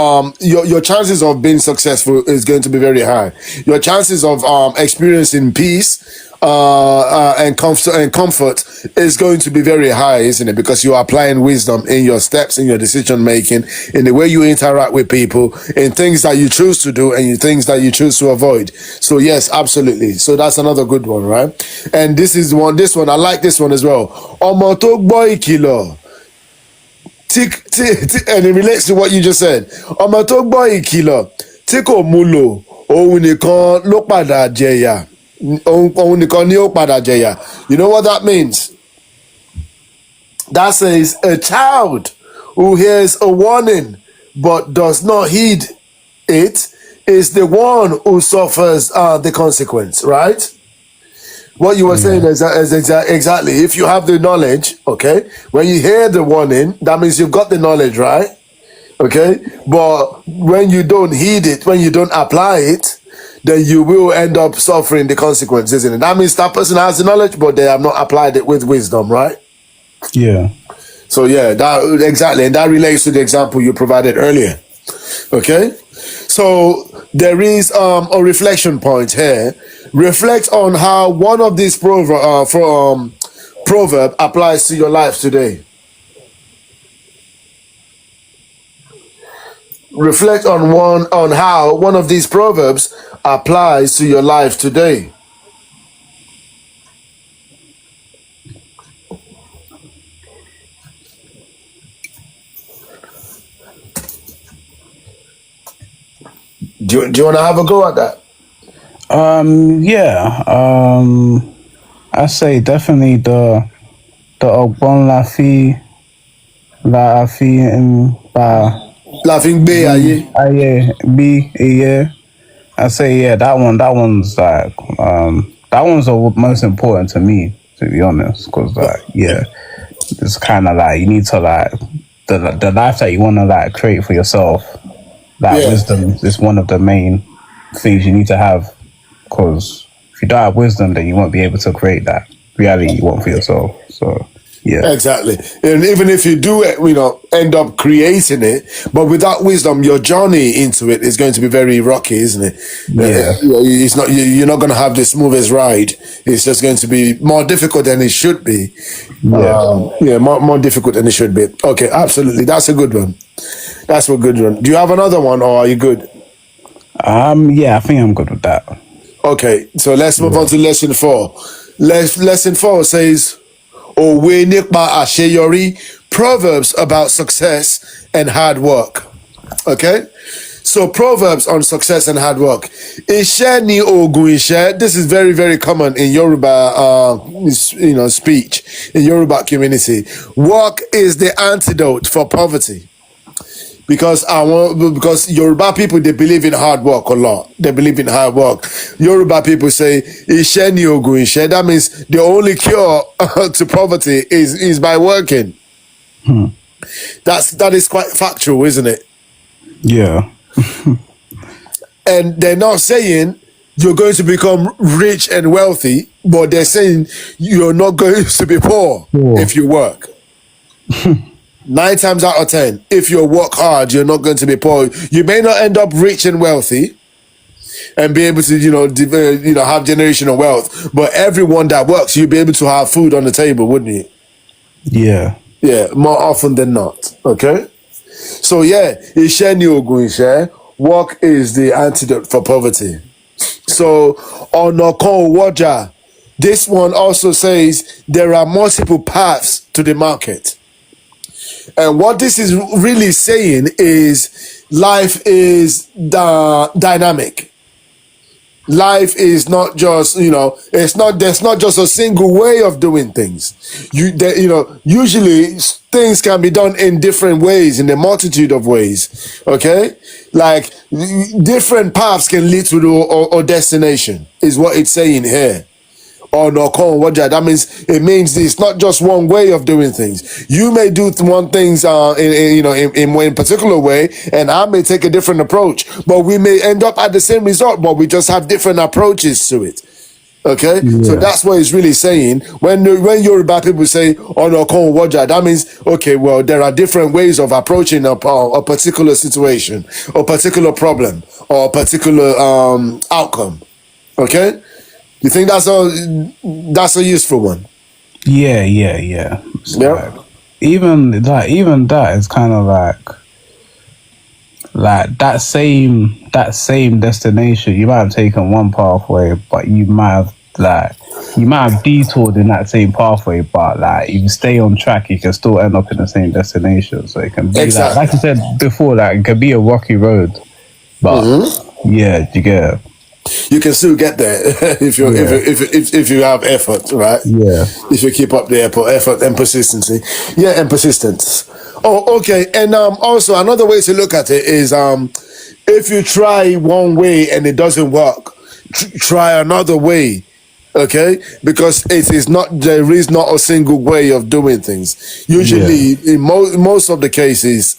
your chances of being successful is going to be very high. Your chances of experiencing peace and comfort is going to be very high, isn't it? Because you are applying wisdom in your steps, in your decision making, in the way you interact with people, in things that you choose to do and in things that you choose to avoid. So yes, absolutely. So that's another good one, right? And this one, I like this one as well. Ọmọ tó gbọ́ ìkìlọ̀. And it relates to what you just said. Ọmọ tó gbọ́ ìkìlọ̀ tí kò múlò, òun nìkan ló padà jẹ̀yà. You know what that means? That says a child who hears a warning but does not heed it is the one who suffers the consequence, right? What you were saying is exactly. If you have the knowledge, okay, when you hear the warning, that means you've got the knowledge, right? Okay, but when you don't heed it, when you don't apply it, then you will end up suffering the consequences, isn't it? That means that person has the knowledge, but they have not applied it with wisdom, right? Yeah. So yeah, that exactly, and that relates to the example you provided earlier. Okay, so there is a reflection point here. Reflect on how one of these proverb applies to your life today. Reflect on how one of these proverbs applies to your life today. Do you want to have a go at that? Yeah. I say definitely the ọgbọ́n la fi ń bá Laughing Bay, aye. ayé bí iye. I say yeah, that one's like that one's the most important to me, to be honest, because yeah, it's kind of like you need to like the life that you want to like create for yourself. That Yeah. wisdom is one of the main things you need to have, because if you don't have wisdom, then you won't be able to create that reality you want for yourself. So yeah, Exactly. And even if you do, end up creating it, but without wisdom, your journey into it is going to be very rocky, isn't it? Yeah. It's not. You're not going to have the smoothest ride. It's just going to be more difficult than it should be. Yeah. More difficult than it should be. Okay, absolutely. That's a good one. That's a good one. Do you have another one, or are you good? Yeah, I think I'm good with that. Okay, so let's move on to lesson 4. Lesson 4 says, Òwe nípa àṣeyọrí, proverbs about success and hard work. Okay, so proverbs on success and hard work. Iṣẹ́ ni ògùn iṣẹ́. This is very, very common in Yoruba, speech in Yoruba community. Work is the antidote for poverty. Because Yoruba people, they believe in hard work a lot. They believe in hard work. Yoruba people say "Iṣẹ́ ni ògùn iṣẹ́." That means the only cure to poverty is by working. That is quite factual, isn't it? Yeah. And they're not saying you're going to become rich and wealthy, but they're saying you're not going to be poor if you work. 9 times out of 10, if you work hard, you're not going to be poor. You may not end up rich and wealthy and be able to, have generational wealth, but everyone that works, you'll be able to have food on the table, wouldn't you? Yeah. Yeah, more often than not. Okay? So yeah, iṣẹ́ ni ògùn iṣẹ́. Work is the antidote for poverty. So, ọ̀nà kan ò wọ́jà. This one also says there are multiple paths to the market. And what this is really saying is life is dynamic. Life is not just, there's not just a single way of doing things. Usually things can be done in different ways, in a multitude of ways. Okay? Like different paths can lead to a destination, is what it's saying here. Or no, that means it's not just one way of doing things. You may do one things in one particular way, and I may take a different approach, but we may end up at the same result, but we just have different approaches to it. Okay, so that's what it's really saying. When Yoruba people say "oh no, that means okay, well there are different ways of approaching a particular situation, or particular problem, or a particular outcome. Okay. You think that's a useful one? Yeah. So Yeah. even that is kind of like that same destination. You might have taken one pathway, but you might have detoured in that same pathway, but like if you stay on track, you can still end up in the same destination. So it can be Exactly. like I said before, like it can be a rocky road, but yeah, you get it. You can still get there if you have effort, right? Yeah. If you keep up the effort and persistency. Yeah, and persistence. Oh, okay. And also another way to look at it is if you try one way and it doesn't work, try another way Okay, because there is not a single way of doing things. Usually, in most of the cases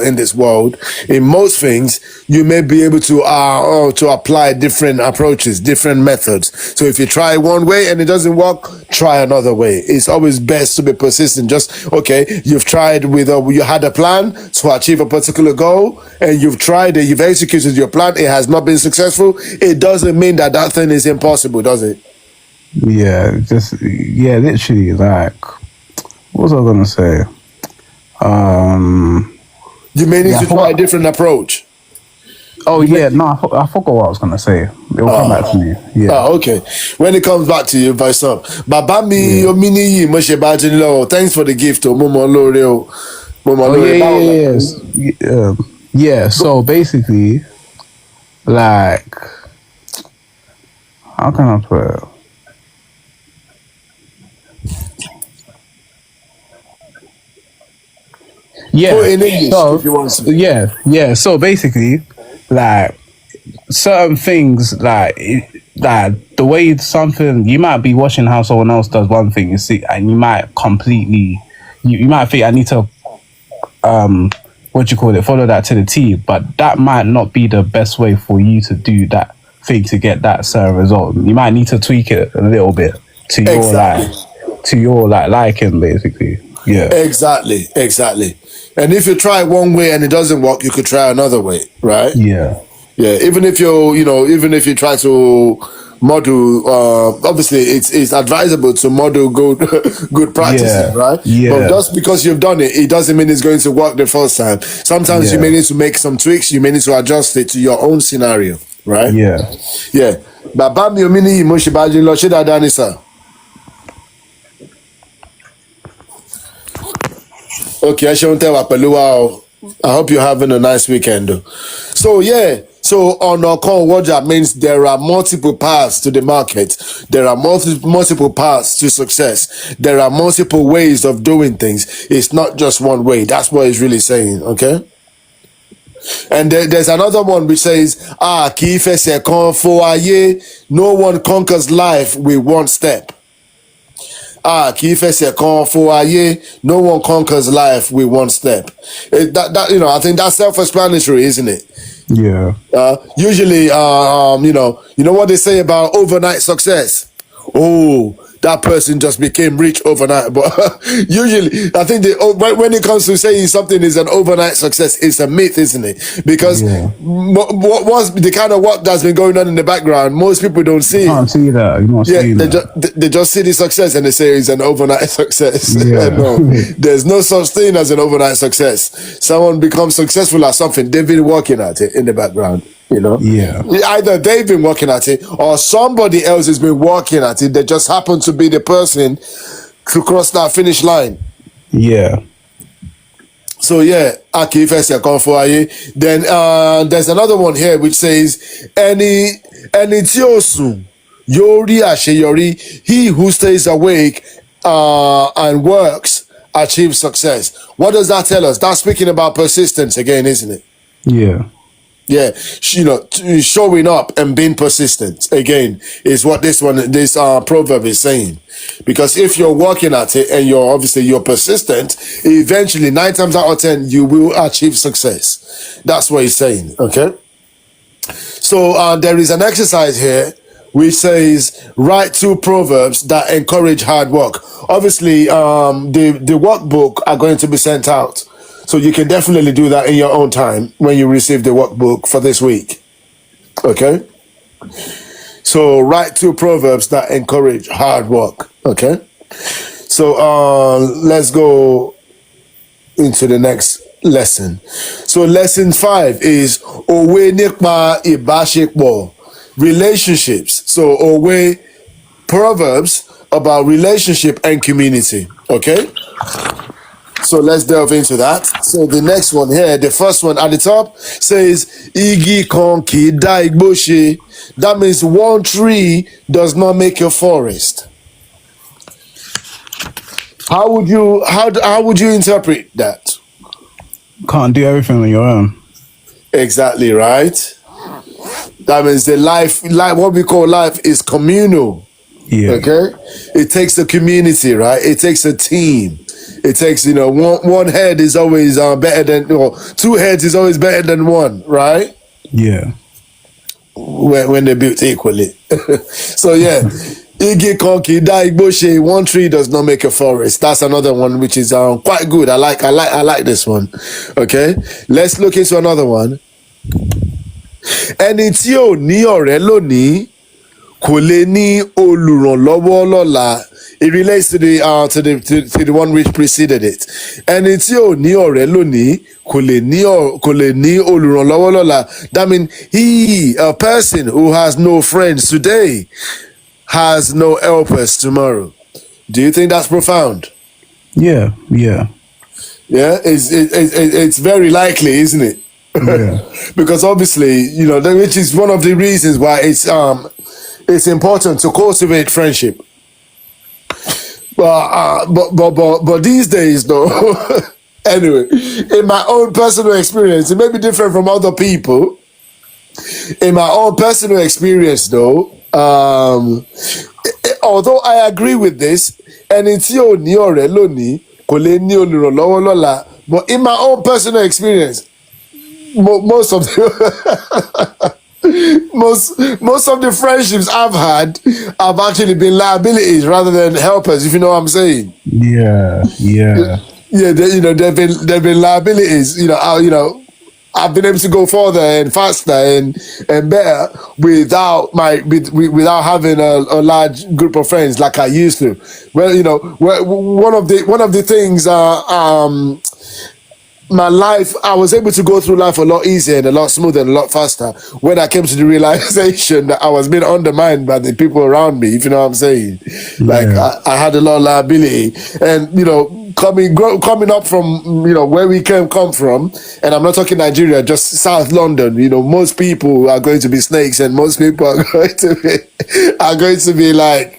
in this world, in most things, you may be able to apply different approaches, different methods. So if you try one way and it doesn't work, try another way. It's always best to be persistent. Just okay, you've tried you had a plan to achieve a particular goal, and you've tried it, you've executed your plan. It has not been successful. It doesn't mean that thing is impossible, does it? Yeah, literally, like, what was I gonna say? You may need to try a different approach. Oh yeah, no, I forgot what I was gonna say. It'll come back to me. Yeah. Okay. When it comes back to you, by some, Baba mi omini mo se ba jin lo. Thanks for the gift. Mo mo lore o. Mo mo lore. Yeah. So basically, like, how can I put it? Yeah. Put in English So if you want to. yeah. So basically, like, certain things, like the way something, you might be watching how someone else does one thing, you see, and you might you might think I need to follow that to the T, but that might not be the best way for you to do that thing to get that certain result. You might need to tweak it a little bit to your liking, basically. Yeah. Exactly. And if you try one way and it doesn't work, you could try another way, right? Yeah. Yeah. Even if you try to model, obviously it's advisable to model good practices, right? Yeah. But just because you've done it doesn't mean it's going to work the first time. Sometimes you may need to make some tweaks. You may need to adjust it to your own scenario, right? Yeah. Bàbá mi omini mo ṣe bá jin lọ ṣe dáadáa ni sir. Okay, I hope you're having a nice weekend. So on our call, what that means, there are multiple paths to the market. There are multiple paths to success. There are multiple ways of doing things. It's not just one way. That's what it's really saying, okay? And there's another one which says, kì í fẹsẹ̀ kan fò ayé, no one conquers life with one step. Kì í fẹsẹ̀ kan fò ayé, no one conquers life with one step. I think that's self-explanatory, isn't it? Yeah. Usually, you know what they say about overnight success? Oh, that person just became rich overnight. But usually, I think when it comes to saying something is an overnight success, it's a myth, isn't it? Because what's the kind of work that's been going on in the background, most people don't see. You can't see that. You don't see that. They just see the success and they say it's an overnight success. Yeah. No, there's no such thing as an overnight success. Someone becomes successful at something, they've been working at it in the background. Yeah. Either they've been working at it or somebody else has been working at it. They just happen to be the person to cross that finish line. Yeah. So then there's another one here which says ẹni tí ó sùn yóò rí àṣeyọrí. He who stays awake and works achieves success. What does that tell us? That's speaking about persistence again, isn't it? Yeah. Yeah, showing up and being persistent again is what this proverb is saying. Because if you're working at it and you're persistent, eventually 9 times out of 10 you will achieve success. That's what he's saying. Okay. So there is an exercise here which says write 2 proverbs that encourage hard work. Obviously, the workbook are going to be sent out. So you can definitely do that in your own time when you receive the workbook for this week. Okay? So write 2 proverbs that encourage hard work. Okay? So let's go into the next lesson. So lesson 5 is Òwe nípa ìbáṣepọ̀, relationships. So Òwe, proverbs about relationship and community. Okay? So let's delve into that. So the next one here, the first one at the top says, Igi kan kì í dá igbó ṣe. That means one tree does not make a forest. How would you interpret that? Can't do everything on your own. Exactly right. That means the life, what we call life, is communal. Yeah. Okay, it takes a community, right? It takes a team. It takes, one head is always better than, or two heads is always better than one, right? Yeah. When they're built equally. So yeah, igi kan kì í dá igbó ṣe, one tree does not make a forest. That's another one which is quite good. I like this one. Okay, let's look into another one. Ẹni tí ò ní ọ̀rẹ́ lónìí kò lè ní olùrànlọ́wọ́ lọ́la. It relates to the one which preceded it. Ẹni tí ò ní ọ̀rẹ́ lónìí kò lè ní olùrànlọ́wọ́ lọ́la. That means a person who has no friends today has no helpers tomorrow. Do you think that's profound? Yeah. Yeah. Yeah, it's very likely, isn't it? Yeah. Because obviously, which is one of the reasons why it's important to cultivate friendship. But these days, though, anyway, in my own personal experience, it may be different from other people. In my own personal experience, though, although I agree with this, ẹni tí ò ní ọ̀rẹ́ lónìí kò lè ní olùrànlọ́wọ́ lọ́la. But in my own personal experience, most of the most of the friendships I've had have actually been liabilities rather than helpers, if you know what I'm saying. Yeah. Yeah. Yeah, they've been liabilities. I've been able to go further and faster and better without without having a large group of friends like I used to. Well, one of the things my life, I was able to go through life a lot easier and a lot smoother and a lot faster when I came to the realization that I was being undermined by the people around me, if you know what I'm saying. Yeah. Like I had a lot of liability, and coming up from where we come from, and I'm not talking Nigeria, just South London. Most people are going to be snakes, and most people are going to be like,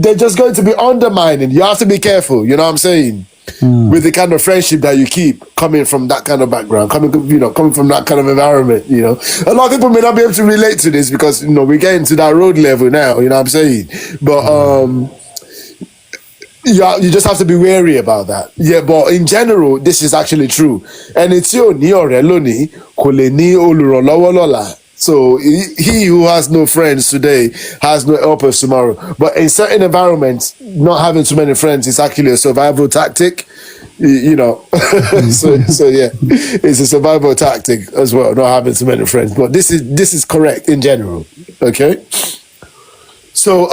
they're just going to be undermining. You have to be careful. You know what I'm saying? With the kind of friendship that you keep coming from that kind of background, coming from that kind of environment, a lot of people may not be able to relate to this because we're getting to that road level now, you know what I'm saying? But you just have to be wary about that. Yeah, but in general, this is actually true. And it's your ní ọ̀rẹ́ lónìí kò lè ní olùrànlọ́wọ́ lọ́la. So he who has no friends today has no helpers tomorrow. But in certain environments, not having too many friends is actually a survival tactic. So yeah, it's a survival tactic as well, not having too many friends. But this is correct in general. Okay. So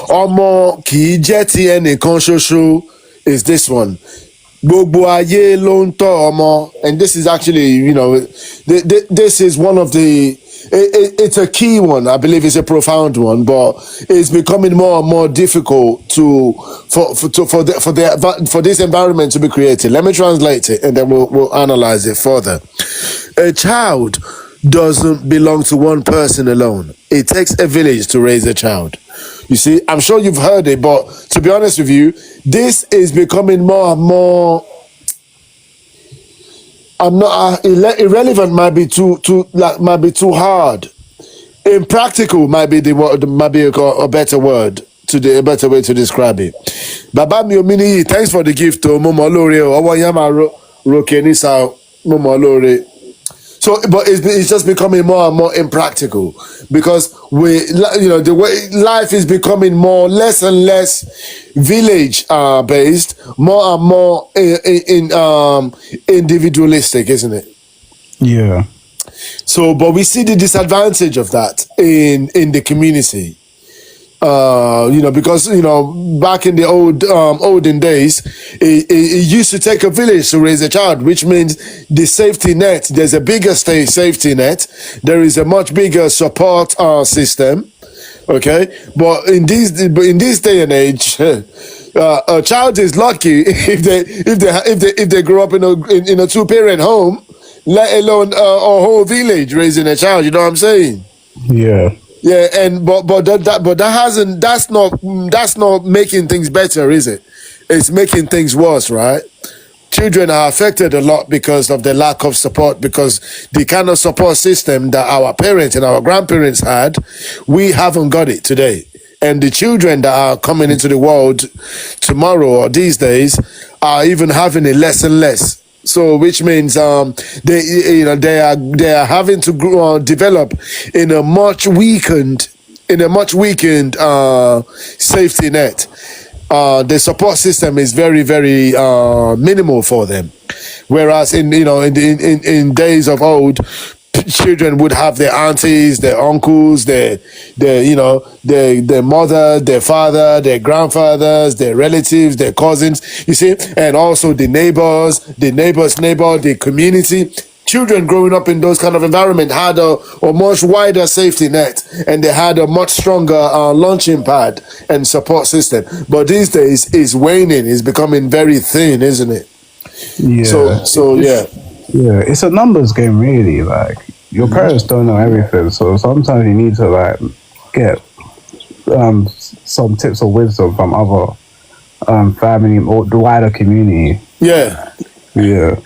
ọmọ kì í jẹ́ ti ẹnìkan ṣoṣo is this one. Gbogbo ayé ló ń tọ́ ọmọ, and this is actually, this is one of the. It's a key one. I believe it's a profound one, but it's becoming more and more difficult for this environment to be created. Let me translate it, and then we'll analyze it further. A child doesn't belong to one person alone. It takes a village to raise a child. You see, I'm sure you've heard it, but to be honest with you, this is becoming more and more. Irrelevant might be too hard. Impractical might be a better word a better way to describe it. Baba mi omini, thanks for the gift. Momo lore owo yama roke ni sa momo lore. So, but it's just becoming more and more impractical because the way life is becoming less and less village based, more and more individualistic, isn't it? Yeah. So, but we see the disadvantage of that in the community. Because back in the olden days, it used to take a village to raise a child, which means the safety net. There's a bigger safety net. There is a much bigger support system. Okay, but in this day and age, a child is lucky if they grow up in a 2-parent home, let alone a whole village raising a child. You know what I'm saying? Yeah. Yeah, that's not making things better, is it? It's making things worse, right? children are affected a lot because of the lack of support, because the kind of support system that our parents and our grandparents had, we haven't got it today. And the children that are coming into the world tomorrow or these days are even having it less and less. So, which means they are having to develop in a much weakened safety net. The support system is very, very minimal for them. Whereas in days of old, children would have their aunties, their uncles, their mother, their father, their grandfathers, their relatives, their cousins, you see, and also the neighbor's neighbor, the community. Children growing up in those kind of environment had a much wider safety net, and they had a much stronger launching pad and support system. But these days, it's waning. It's becoming very thin, isn't it? Yeah. So yeah. Yeah, it's a numbers game, really. Like, your parents don't know everything, so sometimes you need to like get some tips or wisdom from other family or the wider community. Yeah. Yeah.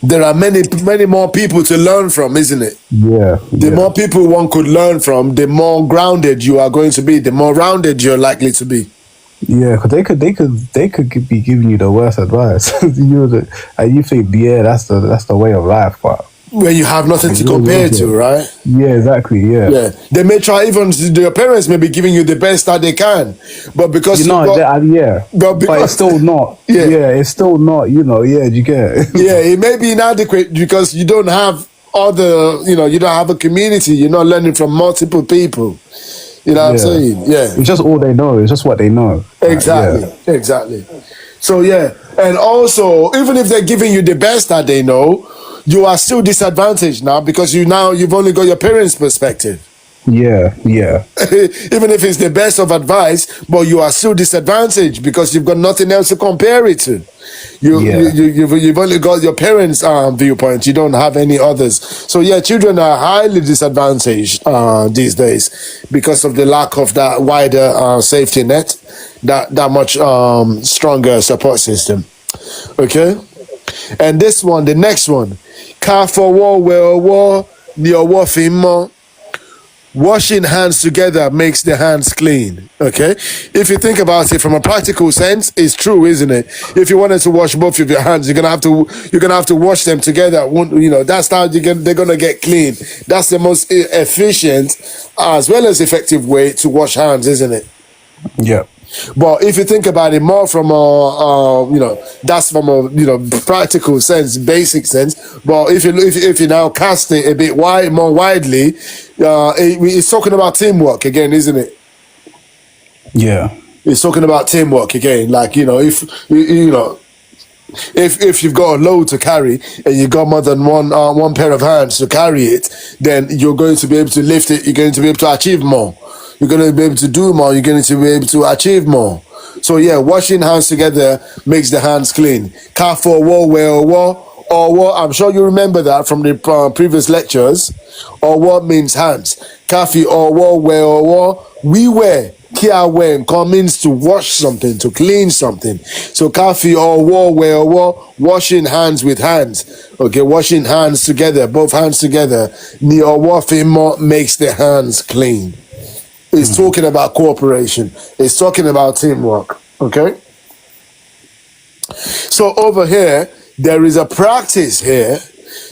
There are many more people to learn from, isn't it? Yeah. The more people one could learn from, the more grounded you are going to be, the more rounded you're likely to be. Yeah, because they could be giving you the worst advice. You think, yeah, that's the way of life, but when you have nothing to compare to, right? Yeah, exactly. Yeah. Yeah, they may try, even your parents may be giving you the best that they can, but because but it's still not. Yeah, it's still not. You get it. Yeah, it may be inadequate because you don't have you don't have a community. You're not learning from multiple people. You know what I'm saying? Yeah. It's just all they know. It's just what they know. Exactly. Exactly. So, yeah. And also, even if they're giving you the best that they know, you are still disadvantaged now because you've only got your parents' perspective. Yeah. Even if it's the best of advice, but you are still disadvantaged because you've got nothing else to compare it to. You've only got your parents' viewpoint. You don't have any others. So yeah, children are highly disadvantaged these days because of the lack of that wider safety net, that much stronger support system. Okay, and the next one, ká fọwọ́ wẹ ọwọ́ ni ọwọ́ fi ń mọ́. Washing hands together makes the hands clean. Okay, if you think about it from a practical sense, it's true, isn't it? If you wanted to wash both of your hands, you're gonna have to wash them together. That's how they're gonna get clean. That's the most efficient as well as effective way to wash hands, isn't it? Yeah. But if you think about it more from that's from a practical sense, basic sense. But if you now cast it a bit more widely, it's talking about teamwork again, isn't it? Yeah, it's talking about teamwork again. Like if you've got a load to carry and you've got more than one pair of hands to carry it, then you're going to be able to lift it. You're going to be able to achieve more. You're going to be able to do more. You're going to be able to achieve more. So yeah, washing hands together makes the hands clean. Ká fọwọ́ wẹ ọwọ́. I'm sure you remember that from the previous lectures. Ọwọ́ means hands. Ká fi ọwọ́ wẹ ọwọ́. Wíwẹ̀, kí a wẹ̀ nǹkan means to wash something, to clean something. So ká fi ọwọ́ wẹ ọwọ́, washing hands with hands. Okay, washing hands together, both hands together. Ni ọwọ́ fi mọ́ makes the hands clean. It's talking about cooperation. It's talking about teamwork. Okay? So over here, there is a practice here.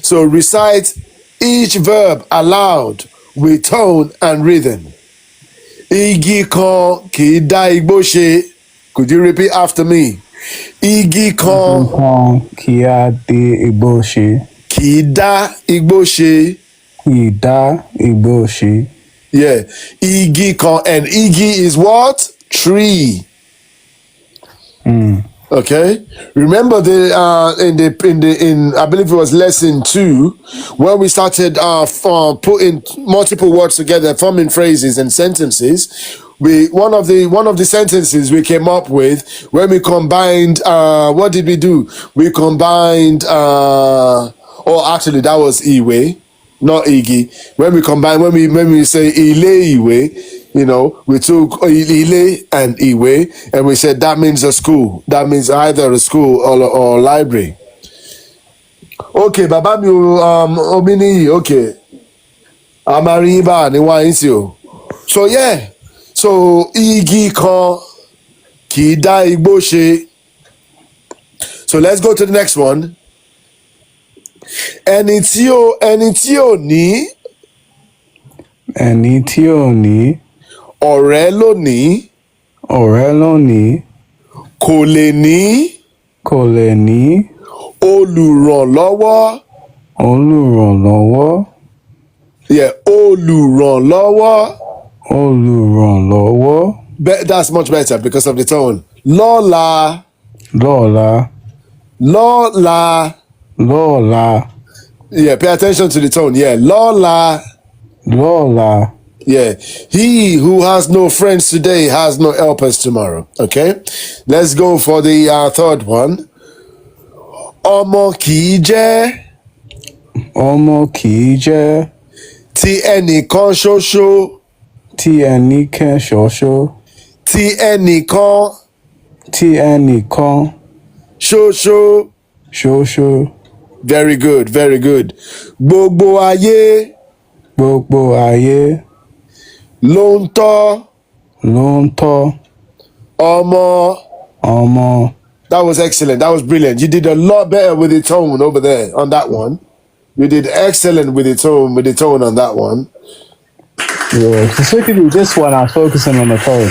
So recite each verb aloud with tone and rhythm. Igi kan kì í dá igbó ṣe. Could you repeat after me? Igi kan kì í dá igbó ṣe. Kì í dá igbó ṣe. Kì í dá igbó ṣe. Yeah, igi kan, and igi is what? Tree. Okay. Remember in I believe it was lesson 2 where we started putting multiple words together, forming phrases and sentences. One of the sentences we came up with when we combined. What did we do? We combined. Actually, that was Iwe. Not Iggy. When we say Ile Iwe, we took Ile and Iwe, and we said that means a school. That means either a school or a library. Okay, bàbá mi omi níyì, okay. A máa rí yín bá ní wáyé sí o. So yeah, so igi kan kì í dá igbó ṣe. So let's go to the next one. Ẹni tí ò ní Ẹni tí ò ní ọ̀rẹ́ lónìí ọ̀rẹ́ lónìí kò lè ní kò lè ní olùrànlọ́wọ́. olùrànlọ́wọ́. Yeah, olùrànlọ́wọ́. Olùrànlọ́wọ́. That's much better because of the tone. Lọ́la. Lọ́la. Lọ́la. Lọ́la. Yeah, pay attention to the tone. Yeah, Lọ́la. Lọ́la. Yeah, he who has no friends today has no helpers tomorrow. Okay, let's go for the third one. Ọmọ kìí jẹ́ Ọmọ kìí jẹ́ ti ẹnìkan ṣoṣo. ti ẹnìkan ṣoṣo. Ti ẹnìkan Ti ẹnìkan ṣoṣo. ṣoṣo. Very good, very good. Gbogbo ayé Gbogbo ayé ló ń tọ́ ló ń tọ́ ọmọ. ọmọ. That was excellent. That was brilliant. You did a lot better with the tone over there on that one. You did excellent with the tone on that one. Yeah, specifically this one, I'm focusing on the tone.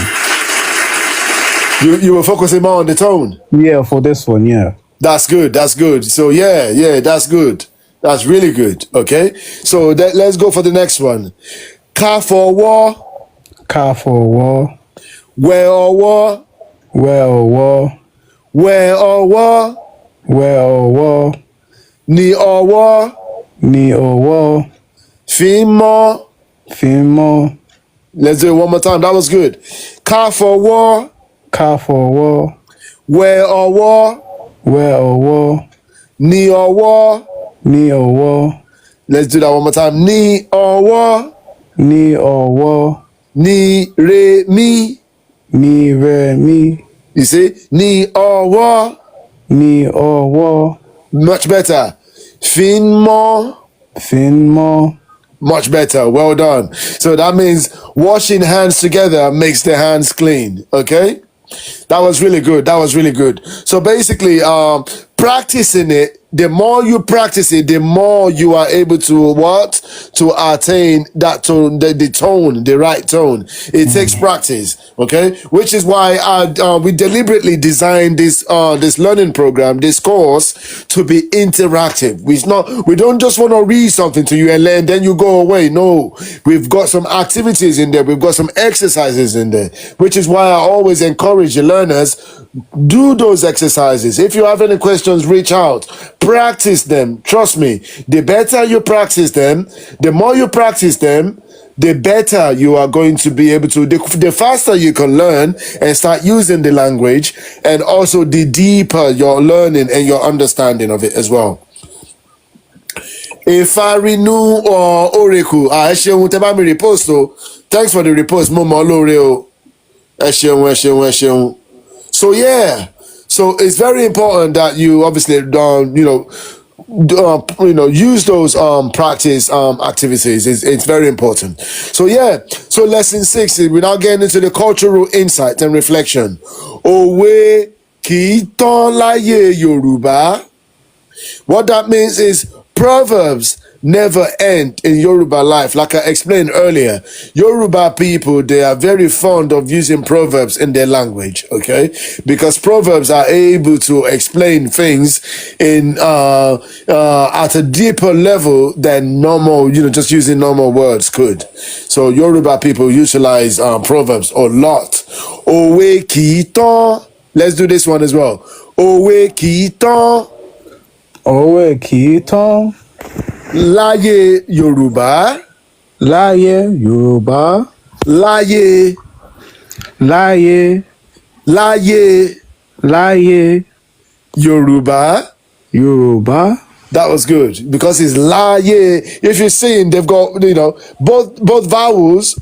You were focusing more on the tone. Yeah, for this one, yeah. That's good. That's good. So yeah, that's good. That's really good. Okay. So let's go for the next one. Ká fọwọ́ Ká fọwọ́ wẹ ọwọ́. wẹ ọwọ́. Wẹ ọwọ́ Wẹ ọwọ́ ni ọwọ́ ní ọwọ́ fi ń mọ́. fi ń mọ́. Let's do it one more time. That was good. Ká fọwọ́ Ká fọwọ́ wẹ ọwọ́ wẹ ọwọ́ ní ọwọ́. ní ọwọ́. Let's do that one more time. Ní ọwọ́ Ní ọwọ́ ní re mí. ní rẹ mí. You see? Ní ọwọ́. Ní ọwọ́ Much better. Fi ń mọ́. fi ń mọ́. Much better. Well done. So that means washing hands together makes the hands clean. Okay? That was really good. That was really good. So basically, practicing it, the more you practice it, the more you are able to what? To attain that tone, the tone, the right tone. It takes practice, okay? Which is why we deliberately designed this this learning program, this course, to be interactive. We don't just want to read something to you and then you go away. No, we've got some activities in there. We've got some exercises in there, which is why I always encourage the learners, do those exercises. If you have any questions, reach out. Practice them. Trust me, the better you practice them, the more you practice them, the better you are going to be able to, the faster you can learn and start using the language, and also the deeper your learning and your understanding of it as well. If I renew or Oreku, ẹ ṣeun tẹ́ bá mi repost o. Thanks for the repost, mo mọ̀ lóore o. Ẹ ṣeun, ẹ ṣeun, ẹ ṣeun. So yeah, so it's very important that you obviously use those practice activities. It's very important. So yeah, so lesson 6 is we're now getting into the cultural insight and reflection. Òwe kì í tán láyé Yorùbá. What that means is proverbs never end in Yoruba life. Like I explained earlier, Yoruba people, they are very fond of using proverbs in their language, okay? Because proverbs are able to explain things in at a deeper level than normal, just using normal words could. So Yoruba people utilize proverbs a lot. Òwe kì í tán. Let's do this one as well. Òwe kì í tán. Òwe kì í tán Láyé Yorùbá. láyé Yorùbá. Láyé. Láyé. Láyé Láyé Yorùbá. Yorùbá. That was good because it's láyé. If you're seeing, they've got both vowels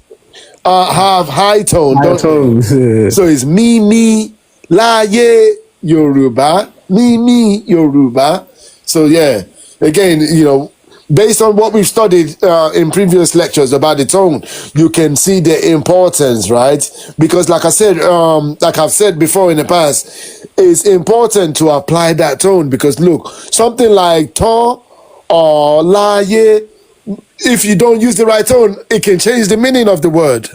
have high tone. High don't they? tones, yeah. So it's mi láyé Yorùbá. Mi Yorùbá. So yeah. Again, based on what we've studied in previous lectures about the tone, you can see the importance, right? Because like I've said before in the past, it's important to apply that tone because look, something like to or laye, if you don't use the right tone, it can change the meaning of the word.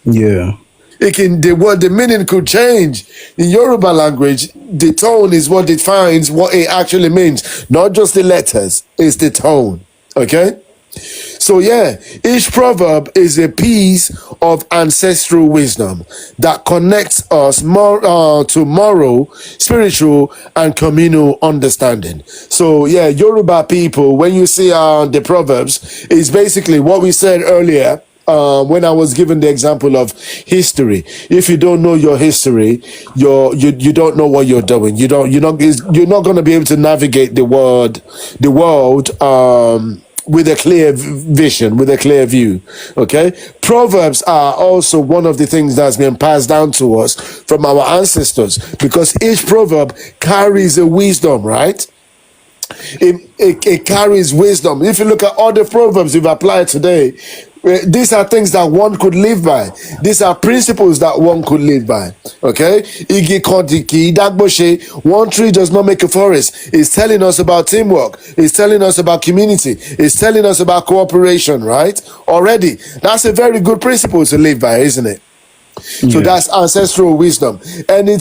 Yeah. The meaning could change. In Yoruba language, the tone is what defines what it actually means. Not just the letters, it's the tone. Okay? So yeah, each proverb is a piece of ancestral wisdom that connects us more to moral, spiritual, and communal understanding. So yeah, Yoruba people, when you see the proverbs, it's basically what we said earlier. When I was given the example of history, if you don't know your history, you don't know what you're doing. You're not going to be able to navigate the world with a clear vision, with a clear view. Okay, proverbs are also one of the things that's been passed down to us from our ancestors because each proverb carries a wisdom, right? It carries wisdom. If you look at all the proverbs we've applied today, these are things that one could live by. These are principles that one could live by. Okay? Igi kodiki dagboshe. One tree does not make a forest. It's telling us about teamwork. It's telling us about community. It's telling us about cooperation, right? Already. That's a very good principle to live by, isn't it? So that's ancestral wisdom. And again,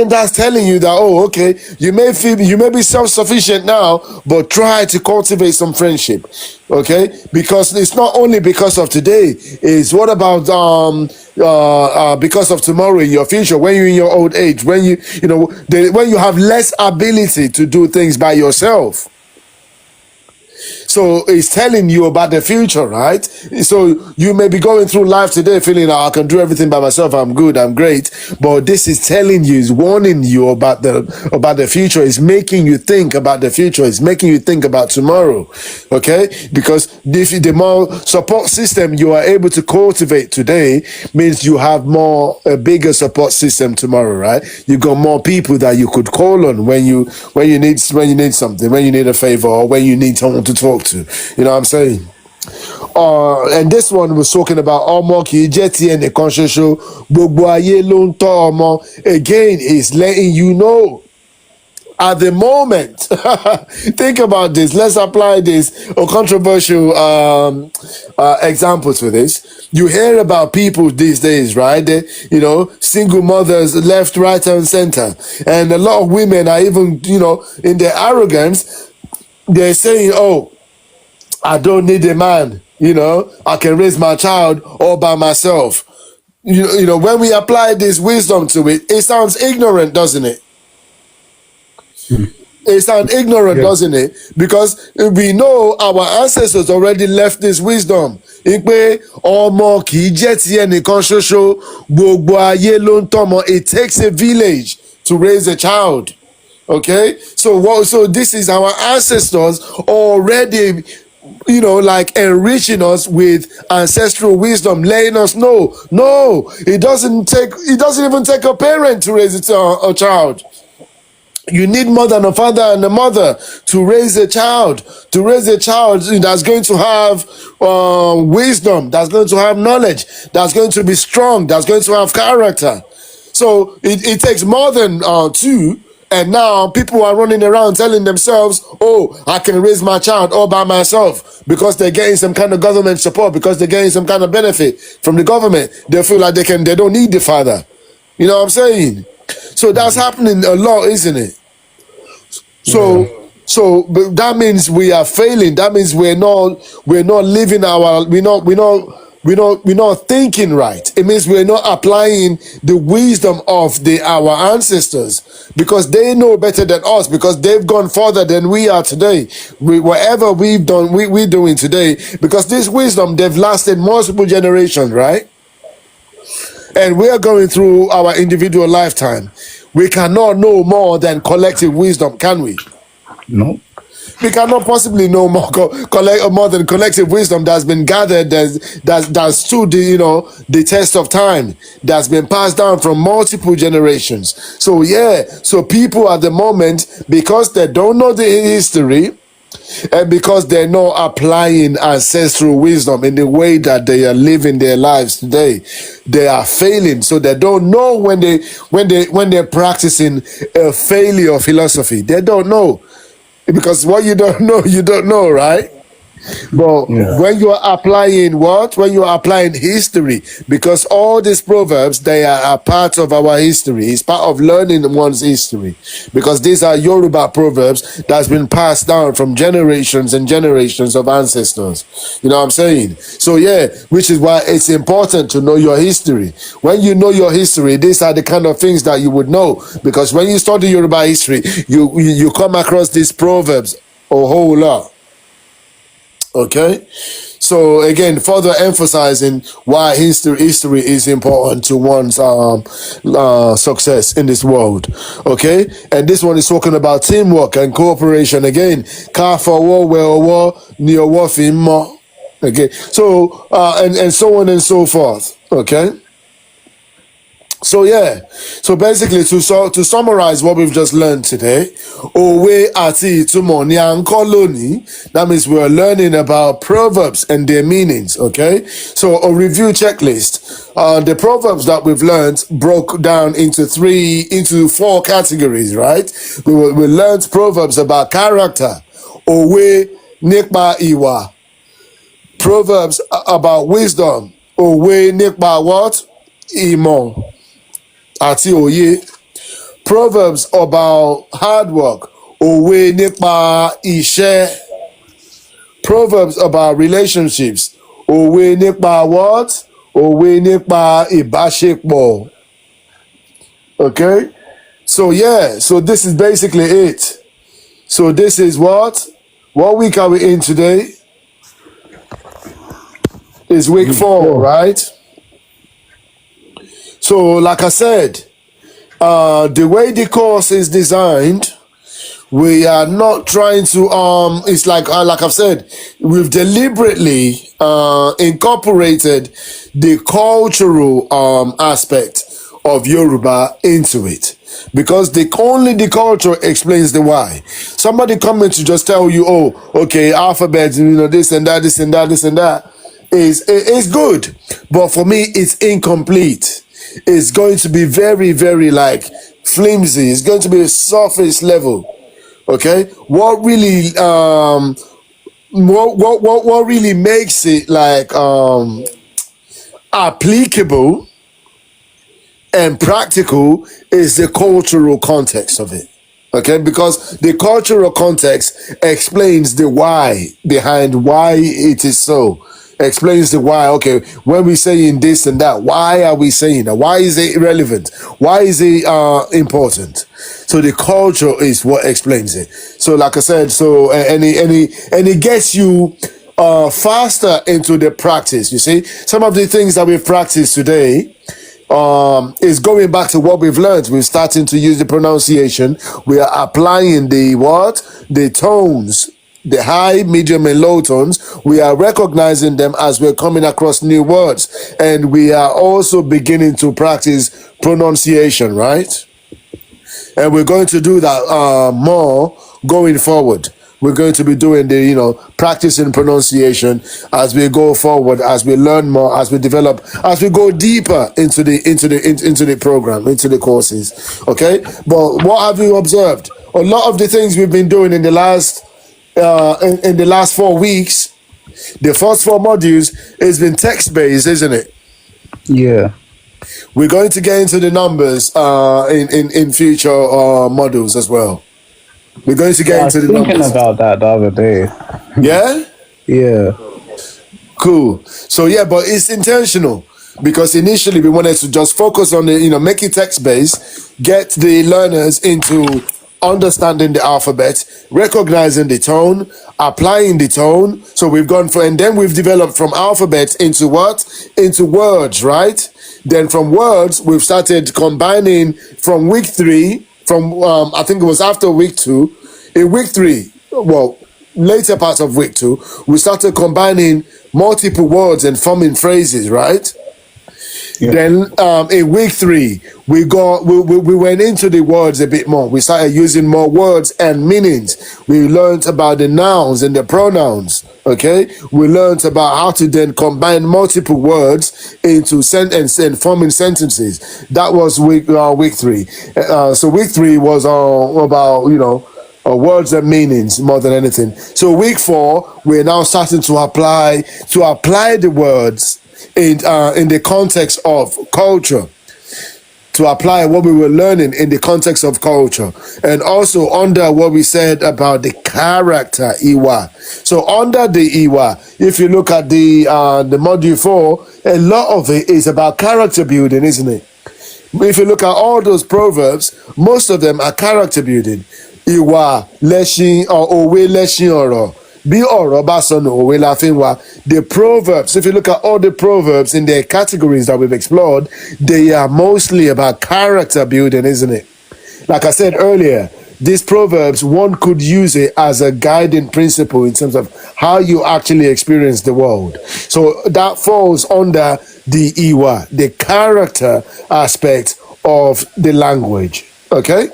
that's telling you that, oh, okay, you may be self-sufficient now, but try to cultivate some friendship. Okay? Because it's not only because of today, it's what about because of tomorrow in your future, when you're in your old age, when when you have less ability to do things by yourself. So it's telling you about the future, right? So you may be going through life today feeling I can do everything by myself, I'm good, I'm great. But this is telling you, is warning you about the future. It's making you think about the future. It's making you think about tomorrow. Okay? Because the more support system you are able to cultivate today means you have a bigger support system tomorrow, right? You've got more people that you could call on when you need something, when you need a favor, or when you need someone to talk to. You know what I'm saying? And this one was talking about ọmọ kì í jẹ́ ti ẹnìkan ṣoṣo, gbogbo ayé ló ń tọ́ ọmọ. Again, it's letting you know at the moment. Think about this. Let's apply this a controversial example to this. You hear about people these days, right? Single mothers left, right, and center, and a lot of women are even, in their arrogance, they're saying, "Oh, I don't need a man, I can raise my child all by myself." When we apply this wisdom to it, it sounds ignorant, doesn't it? It sounds ignorant, doesn't it? Because we know our ancestors already left this wisdom. It takes a village to raise a child. Okay? So this is our ancestors already enriching us with ancestral wisdom, letting us know, no, it doesn't even take a parent to raise a child. You need more than a father and a mother to raise a child. To raise a child that's going to have wisdom, that's going to have knowledge, that's going to be strong, that's going to have character. So it takes more than two. And now people are running around telling themselves, oh, I can raise my child all by myself because they're getting some kind of government support, because they're getting some kind of benefit from the government. They feel like they don't need the father. You know what I'm saying? So that's happening a lot, isn't it? But that means we are failing. That means we're not living we're not thinking right. It means we're not applying the wisdom of our ancestors, because they know better than us, because they've gone further than we are today. Whatever we've done, we're doing today, because this wisdom, they've lasted multiple generations, right? And we are going through our individual lifetime. We cannot know more than collective wisdom, can we? No. We cannot possibly know more than collective wisdom that's been gathered, that's stood the test of time, that's been passed down from multiple generations. So yeah, so people at the moment, because they don't know the history, and because they're not applying ancestral wisdom in the way that they are living their lives today, they are failing. So they don't know when they're practicing a failure philosophy. They don't know, because what you don't know, right? But Yeah. when you are applying what? When you are applying history, because all these proverbs, they are a part of our history. It's part of learning one's history. Because these are Yoruba proverbs that's been passed down from generations and generations of ancestors. You know what I'm saying? So yeah, which is why it's important to know your history. When you know your history, these are the kind of things that you would know. Because when you study Yoruba history, you come across these proverbs a whole lot. Okay, so again, further emphasizing why history is important to one's success in this world. Okay, and this one is talking about teamwork and cooperation. Again, ká fọwọ́ wẹ ọwọ́ ni ọwọ́ fi ń mọ́. Okay, so and so on and so forth. Okay. So yeah, so basically to summarize what we've just learned today, Òwe àti Ìtúmọ ni à ń kọ́ lónìí. That means we're learning about proverbs and their meanings, okay? So a review checklist. The proverbs that we've learned broke down into four categories, right? We learned proverbs about character, òwe nípa ìwà, proverbs about wisdom, òwe nípa what? Ìmọ̀ àti òye, proverbs about hard work, òwe nípa iṣẹ́, proverbs about relationships, òwe nípa what? Òwe nípa ìbáṣepọ̀. Okay, so yeah, so this is basically it. So this is what week are we in today? Is week 4, right? So, like I said, the way the course is designed, we are not trying to it's like I've said, we've deliberately incorporated the cultural aspect of Yoruba into it, because only the culture explains the why. Somebody coming to just tell you, oh, okay, alphabet, this and that, this and that, this and that is good, but for me it's incomplete. It's going to be very, very like flimsy. It's going to be a surface level. Okay, what really what really makes it like applicable and practical is the cultural context of it. Okay, because the cultural context explains the why behind why it is so. Explains the why. Okay, when we saying this and that, why are we saying that? Why is it relevant? Why is it important? So the culture is what explains it. So like I said, so and it gets you faster into the practice. You see, some of the things that we've practiced today is going back to what we've learned. We're starting to use the pronunciation. We are applying the tones, the high, medium, and low tones. We are recognizing them as we're coming across new words. And we are also beginning to practice pronunciation, right? And we're going to do that more going forward. We're going to be doing the, practicing pronunciation as we go forward, as we learn more, as we develop, as we go deeper into the program, into the courses. Okay? But what have you observed? A lot of the things we've been doing in the last 4 weeks, the first 4 modules, has been text-based, isn't it? Yeah. We're going to get into the numbers in future modules as well. We're going to get into the numbers. I was thinking about that the other day. Yeah? Yeah. Cool. So yeah, but it's intentional, because initially we wanted to just focus on the, make it text-based, get the learners into understanding the alphabet, recognizing the tone, applying the tone. So we've gone for, and then we've developed from alphabet into what? Into words, right? Then from words, we've started combining from week 3, from I think it was after week 2. In week 3, well, later part of week 2, we started combining multiple words and forming phrases, right? Yeah. Then in week 3, we went into the words a bit more. We started using more words and meanings. We learned about the nouns and the pronouns. Okay, we learned about how to then combine multiple words into sentence and forming sentences. That was week 3. So week 3 was about words and meanings more than anything. So week 4, we're now starting to apply the words in the context of culture, to apply what we were learning in the context of culture, and also under what we said about the character Iwa. So under the Iwa, if you look at the module 4, a lot of it is about character building, isn't it? If you look at all those proverbs, most of them are character building. Ìwà lẹṣin òwe lẹṣin ọ̀rọ̀. Bí ọ̀rọ̀ bá sọnù òwe la fi ń wá. The proverbs, if you look at all the proverbs in their categories that we've explored, they are mostly about character building, isn't it? Like I said earlier, these proverbs, one could use it as a guiding principle in terms of how you actually experience the world. So that falls under the Iwa, the character aspect of the language. Okay?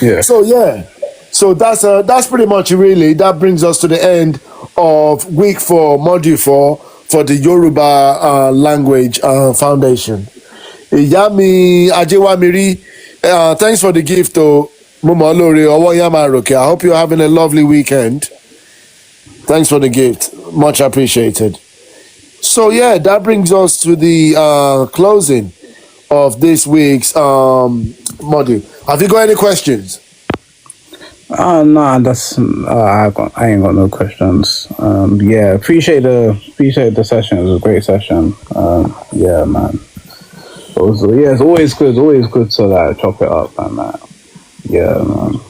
Yeah. So that's pretty much really, that brings us to the end of week 4, module 4 for the Yoruba language foundation. Yami Ajewamiri, thanks for the gift to Mumolori Owoyamaroke. I hope you're having a lovely weekend. Thanks for the gift. Much appreciated. So that brings us to the closing of this week's module. Have you got any questions? Nah, that's I ain't got no questions. Appreciate the session. It was a great session. Yeah, man. It's always good to like chop it up and that. Yeah, man.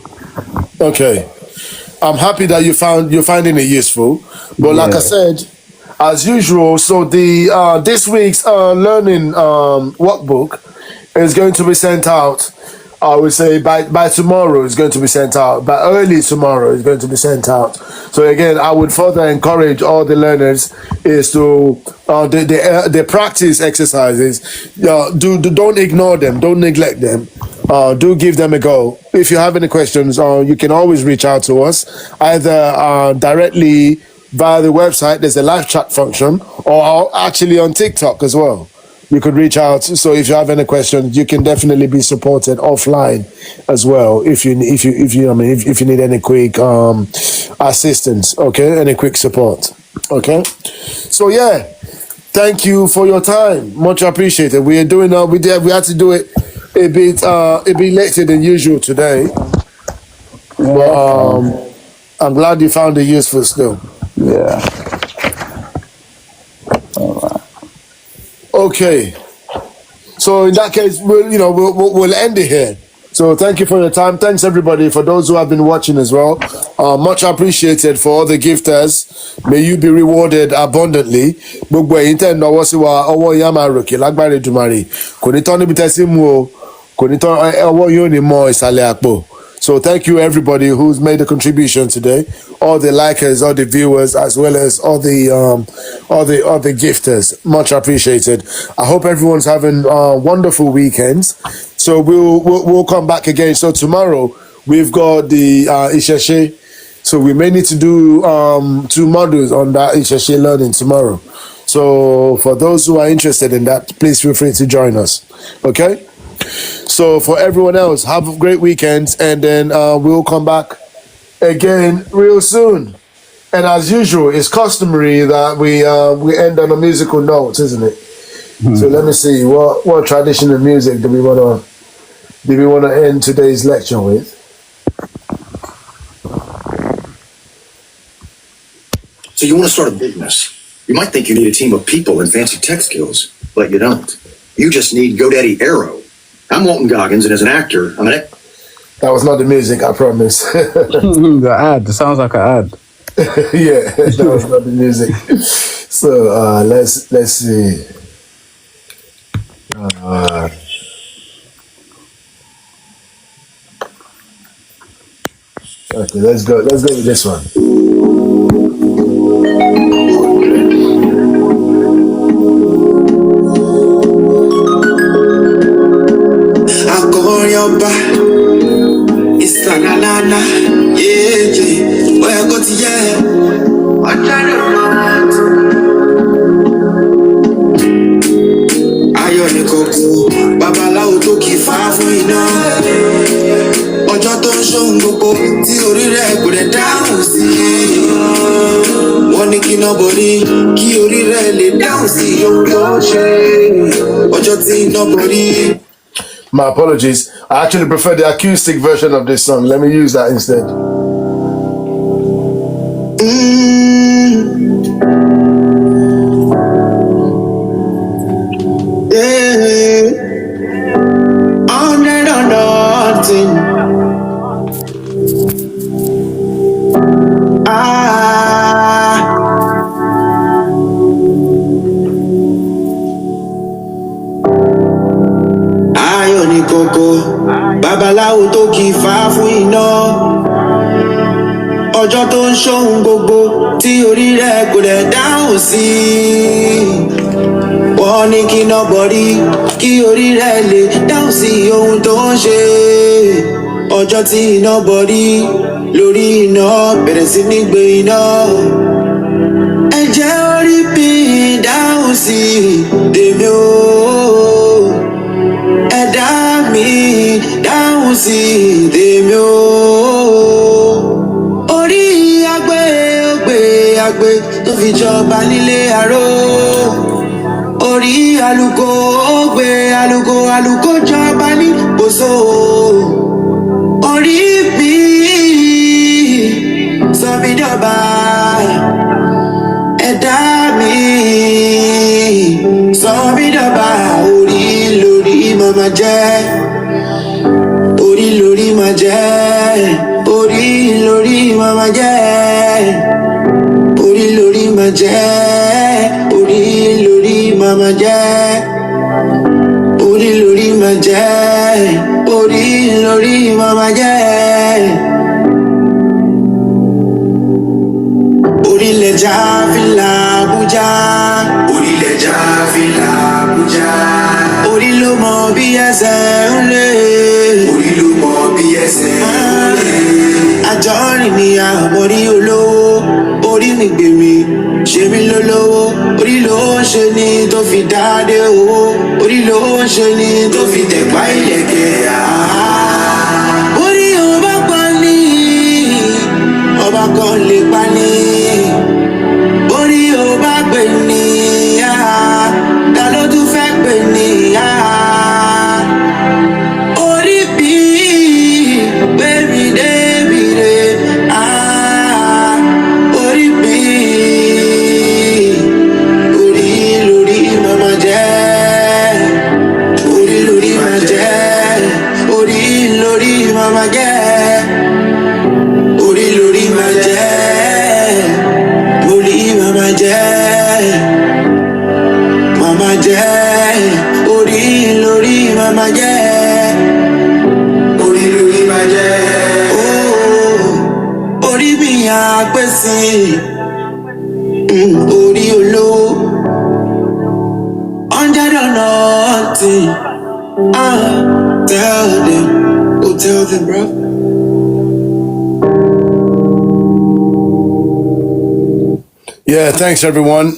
Okay. I'm happy that you're finding it useful. But like I said, as usual, so the this week's learning workbook is going to be sent out. I would say by tomorrow it's going to be sent out. By early tomorrow it's going to be sent out. So again, I would further encourage all the learners is to the practice exercises. Don't ignore them. Don't neglect them. Do give them a go. If you have any questions, you can always reach out to us either directly via the website. There's a live chat function, or actually on TikTok as well. You could reach out. So if you have any questions, you can definitely be supported offline as well. If you need any quick assistance, okay, any quick support, okay. So thank you for your time. Much appreciated. We are doing we had to do it a bit later than usual today, but I'm glad you found it useful still. Yeah. Okay, so in that case, we'll end it here. So thank you for your time. Thanks everybody for those who have been watching as well. Much appreciated for all the gifters. May you be rewarded abundantly. Gbogbo ẹ̀yin tẹ́ náwó sí wa, ọwọ́ yín á máa ròkè lágbára Èdùmàrè. Kò ní tán níbi tẹ́ sí mú o. Kò ní tán ọwọ́ yín ò ní mọ ìsàlẹ̀ àpò. So thank you everybody who's made a contribution today, all the likers, all the viewers, as well as all the gifters. Much appreciated. I hope everyone's having wonderful weekends. So we'll come back again. So tomorrow we've got the Isheshe. So we may need to do 2 modules on that Isheshe learning tomorrow. So for those who are interested in that, please feel free to join us. Okay. So for everyone else, have a great weekend, and then we'll come back again real soon. And as usual, it's customary that we end on a musical note, isn't it? So let me see, what traditional music do we want to end today's lecture with? So you want to start a business. You might think you need a team of people and fancy tech skills, but you don't. You just need GoDaddy Arrow. I'm Walton Goggins, and as an actor, that was not the music, I promise. The ad. It sounds like an ad. Yeah, that was not the music. So let's see. Okay, let's go. Let's go with this one. Akoryoba, Isanana, yeah. Where I go to yeah. I try to run. Ayọ̀ ni kòkó, babaláwo tó kì í fá fún iná. Ọjọ́ tó ń ṣóhun gbogbo tí orí rẹ̀ kò dẹ̀ dáhùn sí. Wọ́n ní kí iná borí kí orí rẹ̀ lè dáhùn sí ohun tó ṣe. Ọjọ́ tí iná borí. My apologies. I actually prefer the acoustic version of this song. Let me use that instead. Ayọ̀ ni kòkó, babaláwo tó kì í fá fún iná. Ọjọ́ tó ń ṣóhun gbogbo tí orí rẹ̀ kò dẹ̀ dáhùn sí. Wọ́n ní kí iná borí kí orí rẹ̀ lè dáhùn sí ohun tó ń ṣe. Ọjọ́ tí iná borí lórí iná bẹ̀rẹ̀ sí ní gbé iná. Ẹ̀jẹ̀ orí bí dáhùn sí tèmi o. Ẹ̀dá mi dáhùn sí tèmi o. Orí agbe tó fi jọba nílé aró. Orí àlùkò ògbé àlùkò jọba ní kòsó. Orí mi sọ mí dọ̀ba. Ẹ̀dá mi sọ mí dọ̀ba. Orí lórí mama jẹ́. Orí lórí ma jẹ́. Orí lórí mama jẹ́. Orí lórí ma jẹ́. Orí lórí mama jẹ́. Orí lórí ma jẹ́. Orí lórí mama jẹ́. Orílẹ̀-èdè fìlà Abuja. Orílẹ̀-èdè fìlà Abuja. Orí ló mọ bí ẹsẹ̀ ń lé. Orí ló mọ bí ẹsẹ̀ ń lé. Àjọrìn ni àmọ́rí olówó. Orí mi gbè mí, ṣe mí lólówó. Orí ló ń ṣe ni tó fi dáadé owó. Orí ló ń ṣe ni tó fi tẹ̀pá ìlẹ̀kẹ̀. Orí ọba pa ní, ọba kan lè pa ní. Orí ọba pè ní, ta ló tún fẹ́ pè ní. Orí bí gbé mi débi re. Orí bí orí lórí mama jẹ́. Orí lórí ma jẹ́. Orí lórí mama jẹ́. Orí lórí ma jẹ́. Orí mama jẹ́. Mama jẹ́. Orí lórí mama jẹ́. Orí lórí ma jẹ́. Oh, orí mi àgbèsè. Orí olówó. 100 or nothing. Tell them. Go tell them, bro. Yeah, thanks everyone.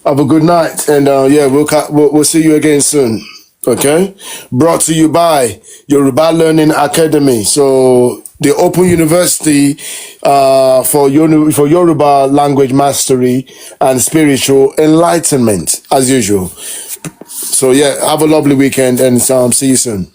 Have a good night, and yeah, we'll see you again soon. Okay, brought to you by Yoruba Learning Academy. So the Open University for Yoruba language mastery and spiritual enlightenment, as usual. So yeah, have a lovely weekend, and see you soon.